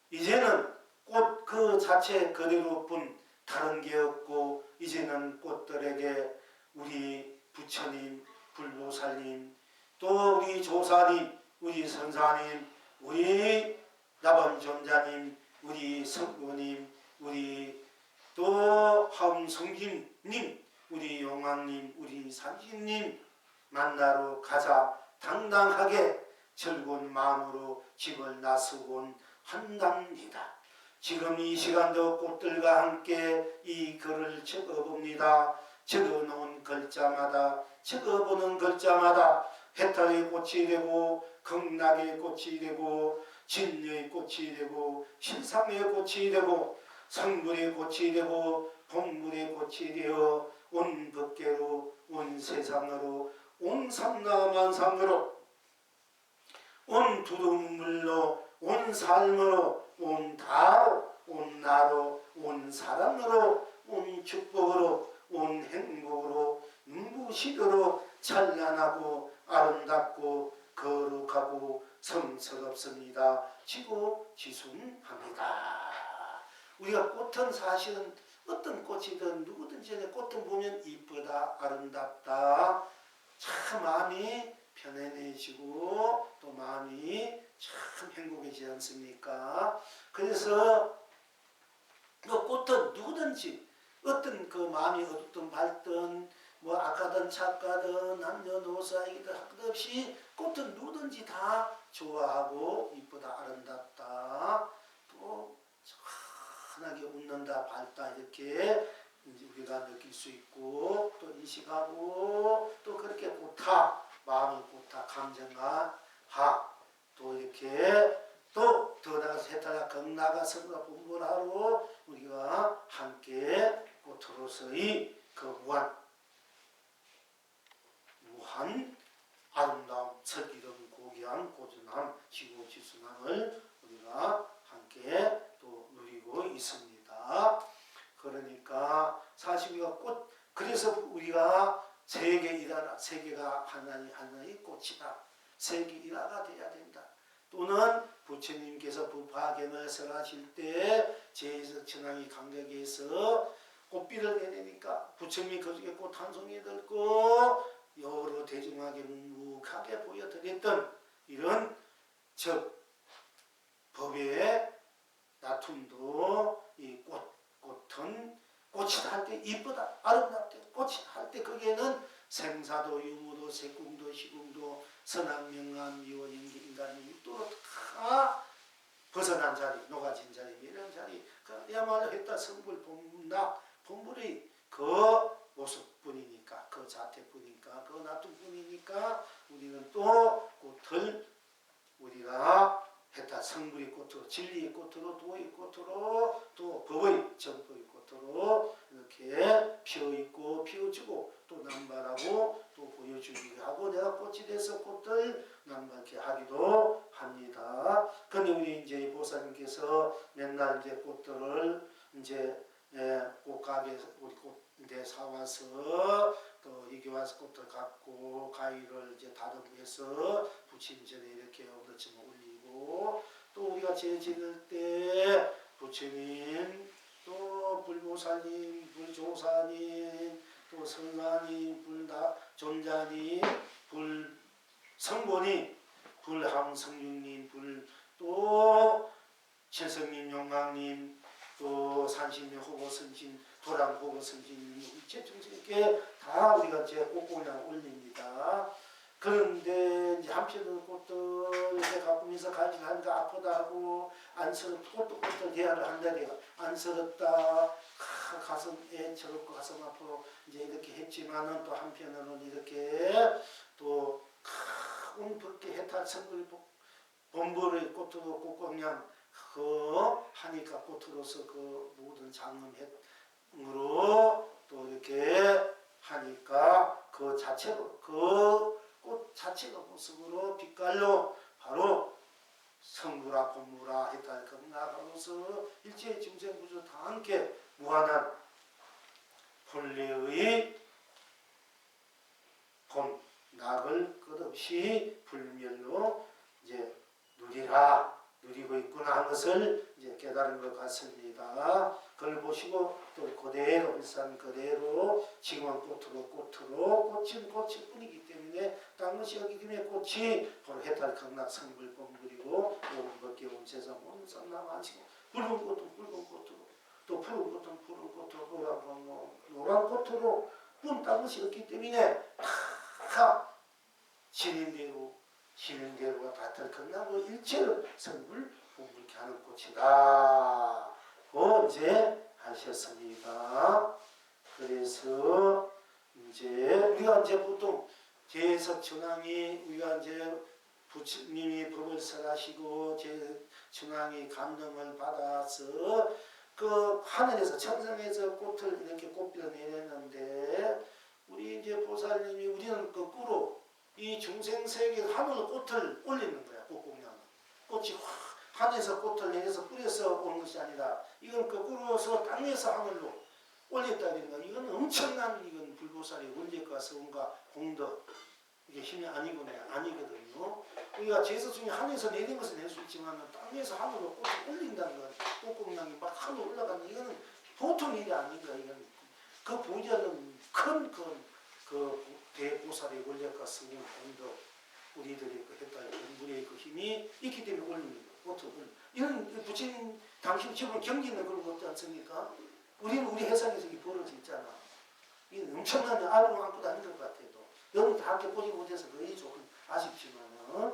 이제는 꽃 그 자체 그대로뿐 다른 게 없고 이제는 꽃들에게 우리 부처님, 불보살님, 또 우리 조사님, 우리 선사님, 우리 나반존자님, 우리 성부님, 우리 또 하음성김님, 우리 용왕님, 우리 산신님 만나러 가자. 당당하게 즐거운 마음으로 집을 나서곤 한답니다. 지금 이 시간도 꽃들과 함께 이 글을 적어봅니다. 적어놓은 글자마다, 적어보는 글자마다 해탈의 꽃이 되고 극락의 꽃이 되고 진리의 꽃이 되고 신상의 꽃이 되고 성불의 꽃이 되고 본불의 꽃이 되어 온 법계로, 온 세상으로, 온 삼라만상으로, 온 두둥물로, 온 삶으로, 온 다로, 온 나로, 온 사랑으로, 온 축복으로, 온 행복으로, 눈부시도록 찬란하고 아름답고 거룩하고 성스럽습니다. 지고지순합니다. 우리가 꽃은 사실은 어떤 꽃이든 누구든지 꽃은 보면 이쁘다, 아름답다, 참 마음이 편안해지고 또 마음이 참 행복해지지 않습니까? 그래서 그 꽃은 누구든지 어떤 그 마음이 어둡든 밝든 뭐 악하든 착하든 남녀노소 아기들 할 것 없이 꽃은 누구든지 다 좋아하고 이쁘다, 아름답다, 또 환하게 웃는다, 밝다 이렇게 이제 우리가 느낄 수 있고 또 인식하고 또 그렇게 고타, 마음이 고타, 감정과 하, 또 이렇게 또 더 나아가서 해탈과 극락과 서로가 분별하러 우리가 함께 꽃으로서의 그 무한 아름다움, 슬기로운 고귀한 고전함, 지고지순함을 우리가 함께 또 누리고 있습니다. 그러니까 사실 우리가 꽃, 그래서 우리가 세계 일하라, 세계가 하나의 꽃이다. 세계 일화가 돼야 된다. 또는 부처님께서 부파견을 설하실 때 제에서 천왕이 감격해서 꽃비를 내리니까 부처님이 그중에 꽃 한 송이 들고 여러 대중에게 묵묵하게 보여드렸던 이런 즉 법의 다툼도 이 꽃은 꽃이다 할 때 이쁘다 아름답다 꽃이다 할 때 거기에는 생사도 유무도 색궁도 시궁도 선악명암 미워 연기 인간의 육도로 다 벗어난 자리 녹아진 자리 이런 자리 그야말로 했다 성불 본락 본불의 그 모습뿐이니까 그 자태뿐이니까 그 나툼뿐이니까 우리는 또 꽃을 우리가 했다 성불의 꽃으로 진리의 꽃으로 도의 꽃으로 또 법의 정법의 꽃으로 이렇게 피어있고 피어주고 또 남발하고 또 보여주기도 하고 내가 꽃이 돼서 꽃을 남발케 하기도 합니다. 근데 우리 이제 보살님께서 맨날 이제 꽃들을 이제 꽃가게에서 우리 꽃대 사와서 또 여기 와서 꽃들 갖고 가위를 이제 다듬어서 부침전에 이렇게 엎어치면 올리고 또 우리가 제 지낼 때 부처님 또 불보살님 불조사님 또 성가님 불존자님 불성보님 불항성육님 또 칠성님 용왕님 또 산신님 호보선신 도람 호보선신 일체 중생께 다 우리가 이제 꽃공양 올립니다. 그런데 이제 한편으로 꽃들 이제 가꾸면서 간질하니까 아프다 하고 안쓰럽고 또 꽃들 대화를 한다래요. 안쓰럽다 가슴에 저렇고 가슴 앞으로 이제 이렇게 했지만은 또 한편으로는 이렇게 또 운법계 해탈 성불 본부의 꽃으로 꽃공양 그 하니까 꽃으로서 그 모든 장엄으로 또 이렇게 하니까 그 자체로 그 꽃 자체가 모습으로 빛깔로 바로 성부라 본부라 해탈 극락으로서 일체의 중생구조 다 함께 무한한 본래의 본 낙을 끝없이 불멸로 이제 누리고 있구나 하는 것을 이제 깨달은 것 같습니다. 그걸 보시고 또 그대로 일산 그대로 지금은 꽃이 뿐이기 때문에 딴 것이 없기 때문에 꽃이 바로 해탈 극락 성불 본불이고 오른벗게 온세상 온 산나만시고 붉은 꽃은 붉은 꽃으로 또 푸른 꽃은 푸른 꽃으로 노란 꽃으로 뿐 딴 것이 없기 때문에 다 신인대로가 다탈 극락으로 일체를 성불 본불케 하는 꽃이다. 이제 하셨습니다. 그래서 이제 우리가 이제 보통 제석 천왕이 우리가 이제 부처님이 법을 설하시고 제 천왕이 감동을 받아서 그 하늘에서 천상에서 꽃을 이렇게 꽃비를 내렸는데 우리 이제 보살님이 우리는 거꾸로 이 중생 세계 하늘로 꽃을 올리는 거야. 꽃공양은 꽃이 하늘에서 꽃을 내려서 뿌려서 온 것이 아니라 이건 거꾸로서 땅에서 하늘로 올렸다는 거. 이건 엄청난 이건 불보살의 원력과 성과 공덕 이게 힘이 아니거든요. 우리가 제서 중에 하늘에서 내린 것을 낼 수 있지만 땅에서 하늘로 꽃을 올린다는 건 꽃공양이 막 하늘로 올라가는 이거는 보통 일이 아니다. 이건 그 보좌는 큰 그 대보살의 원력과 성과 공덕 우리들이 그 했다는 공부의 그 힘이 있기 때문에 올립니다. 이런 부처님 당신 지금 경기는 그런 거 없지 않습니까? 우리는 우리 회상에서 이게 벌어져 있잖아. 이게 엄청난 알고 안고 다닌 것 같아도 여러분 다 함께 보지 못해서 거의 조금 아쉽지만은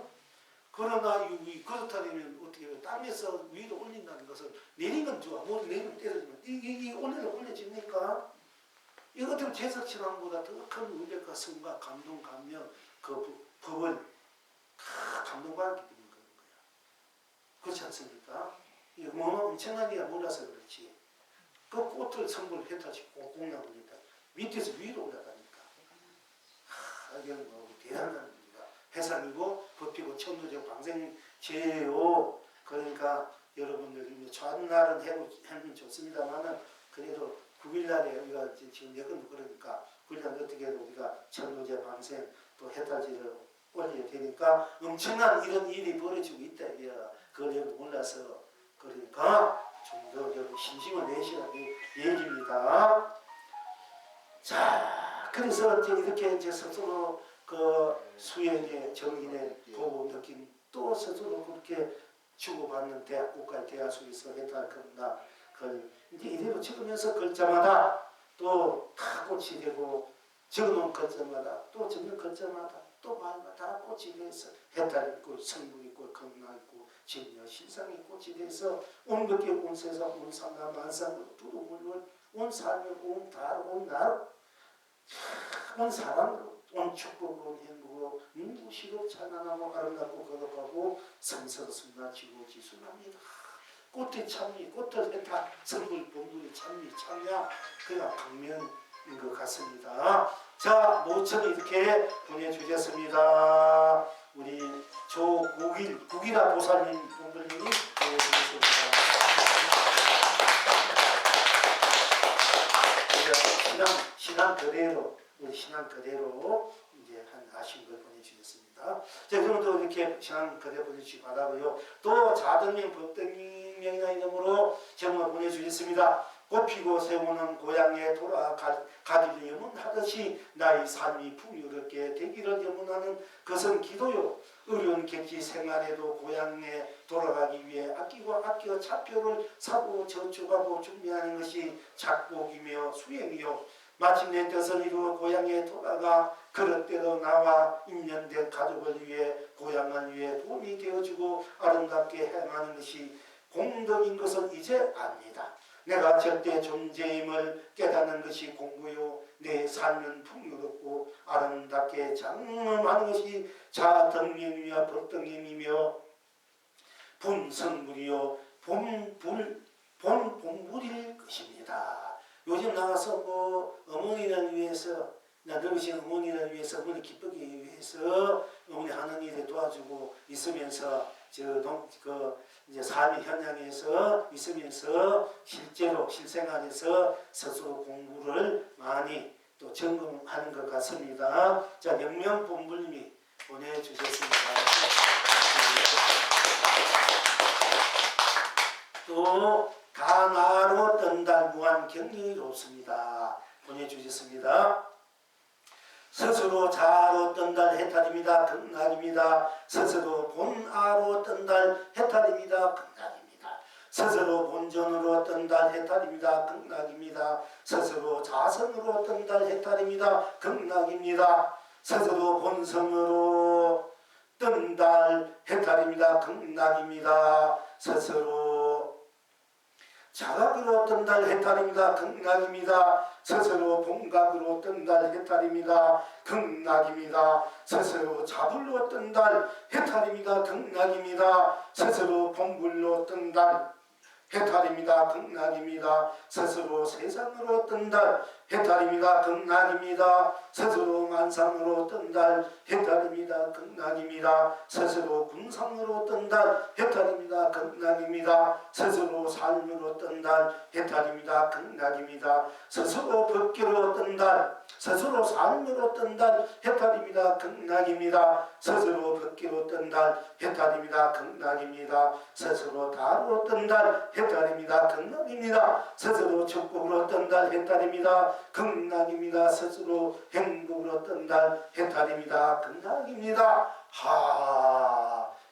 그러나 그렇다면 어떻게 해요? 땅에서 위로 올린다는 것은 내리면 좋아. 뭐 내리면 때려주면 이 올려집니까? 이것 때문에 제석신앙보다 더 큰 의백과 성과 감동, 감명 그 법을 감동받기 때문에 그런 거야. 그렇지 않습니까? 이게 뭐 엄청난 일이 몰라서 그렇지. 그 꽃을 성불 het하시고 공양 올린다. 밑에서 위로 올라가니까. 이건 뭐 대단한 해상이고 법이고 천도적 방생제요. 그러니까 여러분들 전날은 해면 좋습니다만은 그래도 9일날에 우리가 지금 여건도 그러니까 9일날 어떻게 해도 우리가 천도제 방생 또 해탈제를 올려야 되니까 엄청난 이런 일이 벌어지고 있다. 그걸 여러분 몰라서 그러니까 좀 더 여러분 신심을 내시라는 얘기입니다. 자, 그래서 이렇게 스스로 그 수행의 정인의 보고 느낀 또 스스로 그렇게 주고받는 대학 국가 대학 속에서 해탈 겁니다. 이제 이대로 적으면서 글자마다 또 다 꽃이 되고 적어놓은 글자마다 또 적는 글자마다 또 말마다 다 꽃이 돼서 해탈 있고 성분 있고 건강 있고 진여 신상이 꽃이 돼서 온 것께 온 세상 온 상가 만상 두루물물 온 삶을 온 달 온 날 온 사람으로 온 축복으로 온 행복으로 무시로 찬란하고 아름답고 거룩하고 성스럽습니다. 지고지순합니다. 꽃의 찬미, 꽃을 해타 선물 본물의 찬미, 찬야 그가 강면인 것 같습니다. 자, 모처럼 이렇게 보내주셨습니다. 우리 국이라 보살님 본부님이 보내주셨습니다. 신앙 그대로 우리 신앙 그대로 이제 한 아쉬운 걸 보내주셨습니다. 자, 그럼 또 이렇게 신앙 그대로 보내주시기 바라고요. 또 자등명 법등명이나 이름으로 제목을 보내주셨습니다. 꽃피고 세우는 고향에 돌아가기를 염원하듯이 나의 삶이 풍요롭게 되기를 염원하는 것은 기도요. 어려운 객지 생활에도 고향에 돌아가기 위해 아끼고 차표를 사고 저축하고 준비하는 것이 작곡이며 수행이요. 마침내 뜻을 이루어 고향에 돌아가 그릇대로 나와 인연된 가족을 위해 고향을 위해 도움이 되어주고 아름답게 행하는 것이 공덕인 것을 이제 압니다. 내가 절대 존재임을 깨닫는 것이 공부요. 내 삶은 풍요롭고 아름답게 장엄하는 것이 자등림이며 법등림이며 분성물이요. 본물일 것입니다. 요즘 나와서 뭐 어머니를 위해서 늙으신 어머니를 위해서 어머니 기쁘기 위해서 어머니 하는 일에 도와주고 있으면서 이제 삶의 현장에서 있으면서 실제로 실생활에서 스스로 공부를 많이 또 점검하는 것 같습니다. 자, 명명본부님이 보내주셨습니다. 또 간화로 뜬달 무한 경리롭습니다. 보내주셨습니다. 스스로 자로 뜬달 해탈입니다. 극락입니다. 스스로 본아로 뜬달 해탈입니다. 극락입니다. 스스로 본전으로 뜬달 해탈입니다. 극락입니다. 스스로 자성으로 뜬달 해탈입니다. 극락입니다. 스스로 본성으로 뜬달 해탈입니다. 극락입니다. 스스로 자각으로 뜬달 해탈입니다. 극락입니다. 스스로 본각으로 뜬달 해탈입니다. 극락입니다. 스스로 자불로 뜬달 해탈입니다. 극락입니다. 스스로 본불로 뜬달 해탈입니다. 극락입니다. 스스로 세상으로 뜬달 해탈입니다. 극락입니다. 스스로 만상으로 뜬달 해탈입니다. 극락입니다. 스스로 군상으로 뜬달 해탈입니다. 극락입니다. 스스로 삶으로 뜬달 해탈입니다. 극락입니다. 스스로 법계로 뜬달 스스로 삶으로 뜬달 해탈입니다. 극락입니다. 스스로 법계로 뜬달 해탈입니다. 극락입니다. 스스로 다로 뜬달 해탈입니다. 극락입니다. 스스로 축복으로 뜬달 해탈입니다. 극락입니다. 스스로 행복으로 뜬달 해탈입니다. 극락입니다.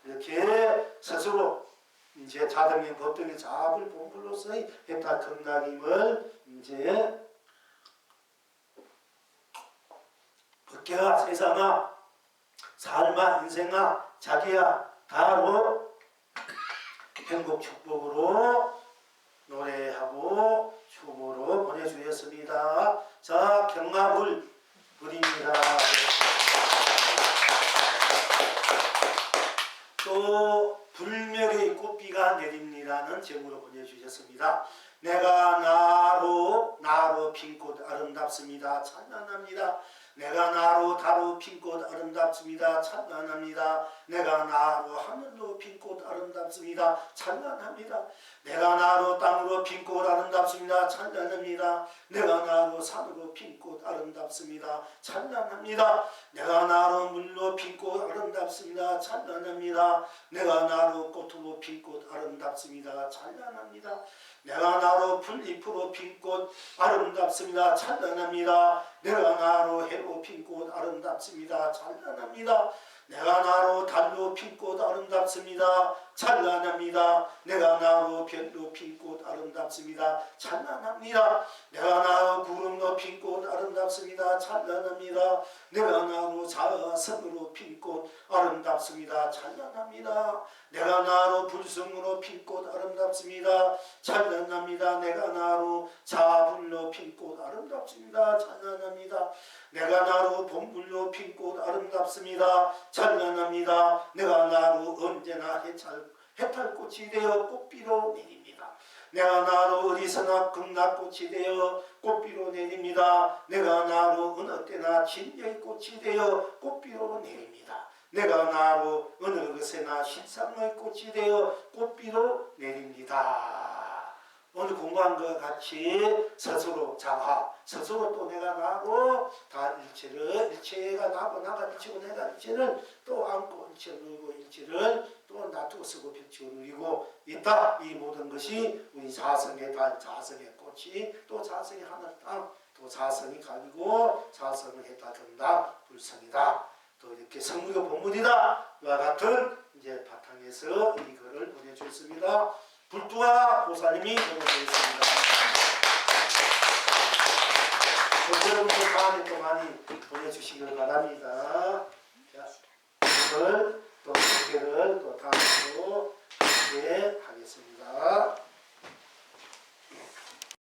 이렇게 스스로 이제 자등의 법등의 자불 본불로서의 해탈 극락임을 이제 법계와 세상아 삶아 인생아 자기야 바로 행복 축복으로 노래하고 축복으로 보내주셨습니다. 자, 경마불 불입니다. 또 불멸의 꽃비가 내립니다는 제목으로 보내주셨습니다. 내가 나로 핀 꽃 아름답습니다. 찬양합니다. 내가 나로 다로 핀 꽃 아름답습니다. 찬양합니다. 내가 나로 하늘로 핀 꽃 아름답습니다. 찬양합니다. 내가 나로 땅으로 핀 꽃 아름답습니다. 찬양합니다. 내가 나로 산으로 핀 꽃 아름답습니다. 찬양합니다. 내가 나로 물로 핀 꽃 아름답습니다. 찬양합니다. 내가 나로 꽃으로 핀 꽃 아름답습니다. 찬양합니다. 내가 나로 풀잎으로 핀 꽃 아름답습니다. 찬양합니다. 내가 나로 해로 핀 꽃 아름답습니다. 찬양합니다. 내가 나로 달로 핀 꽃 아름답습니다. 찬란합니다. 내가 나로 별로 핀 꽃 아름답습니다. 찬란합니다. 내가 나로 구름로 핀 꽃 아름답습니다. 찬란합니다. 내가 나로 자선으로 핀 꽃 아름답습니다. 찬란합니다. 내가 나로 불성으로 핀 꽃 아름답습니다. 찬란합니다. 내가 나로 자불로 핀 꽃 아름답습니다. 찬란합니다. 내가 나로 봄불로 핀 꽃 아름답습니다. 찬란합니다. 내가 나로 언제나 해탈꽃이 되어 꽃비로 내립니다. 내가 나로 어디서나 극락꽃이 되어 꽃비로 내립니다. 내가 나로 어느 때나 진여의 꽃이 되어 꽃비로 내립니다. 내가 나로 어느 것에나 신상의 꽃이 되어 꽃비로 내립니다. 오늘 공부한 것 같이 스스로 자화, 스스로 또 내가 나로 다 일체가 나고 나가 일체고 내가 일체를 또 안고 일체를 누리고 일체를 또 놔두고 쓰고 펼치고 누리고 있다. 이 모든 것이 우리 자성의 달, 자성의 꽃이 또 자성의 하늘 땅, 또 자성이 가지고 자성을 해다 된다. 불성이다. 또 이렇게 성문교 본문이다. 와 같은 이제 바탕에서 이 글을 보내주셨습니다. 불두와 보살님이 보내주셨습니다. 여러분들 다음에 또 많이 보내주시길 바랍니다. 자, 이걸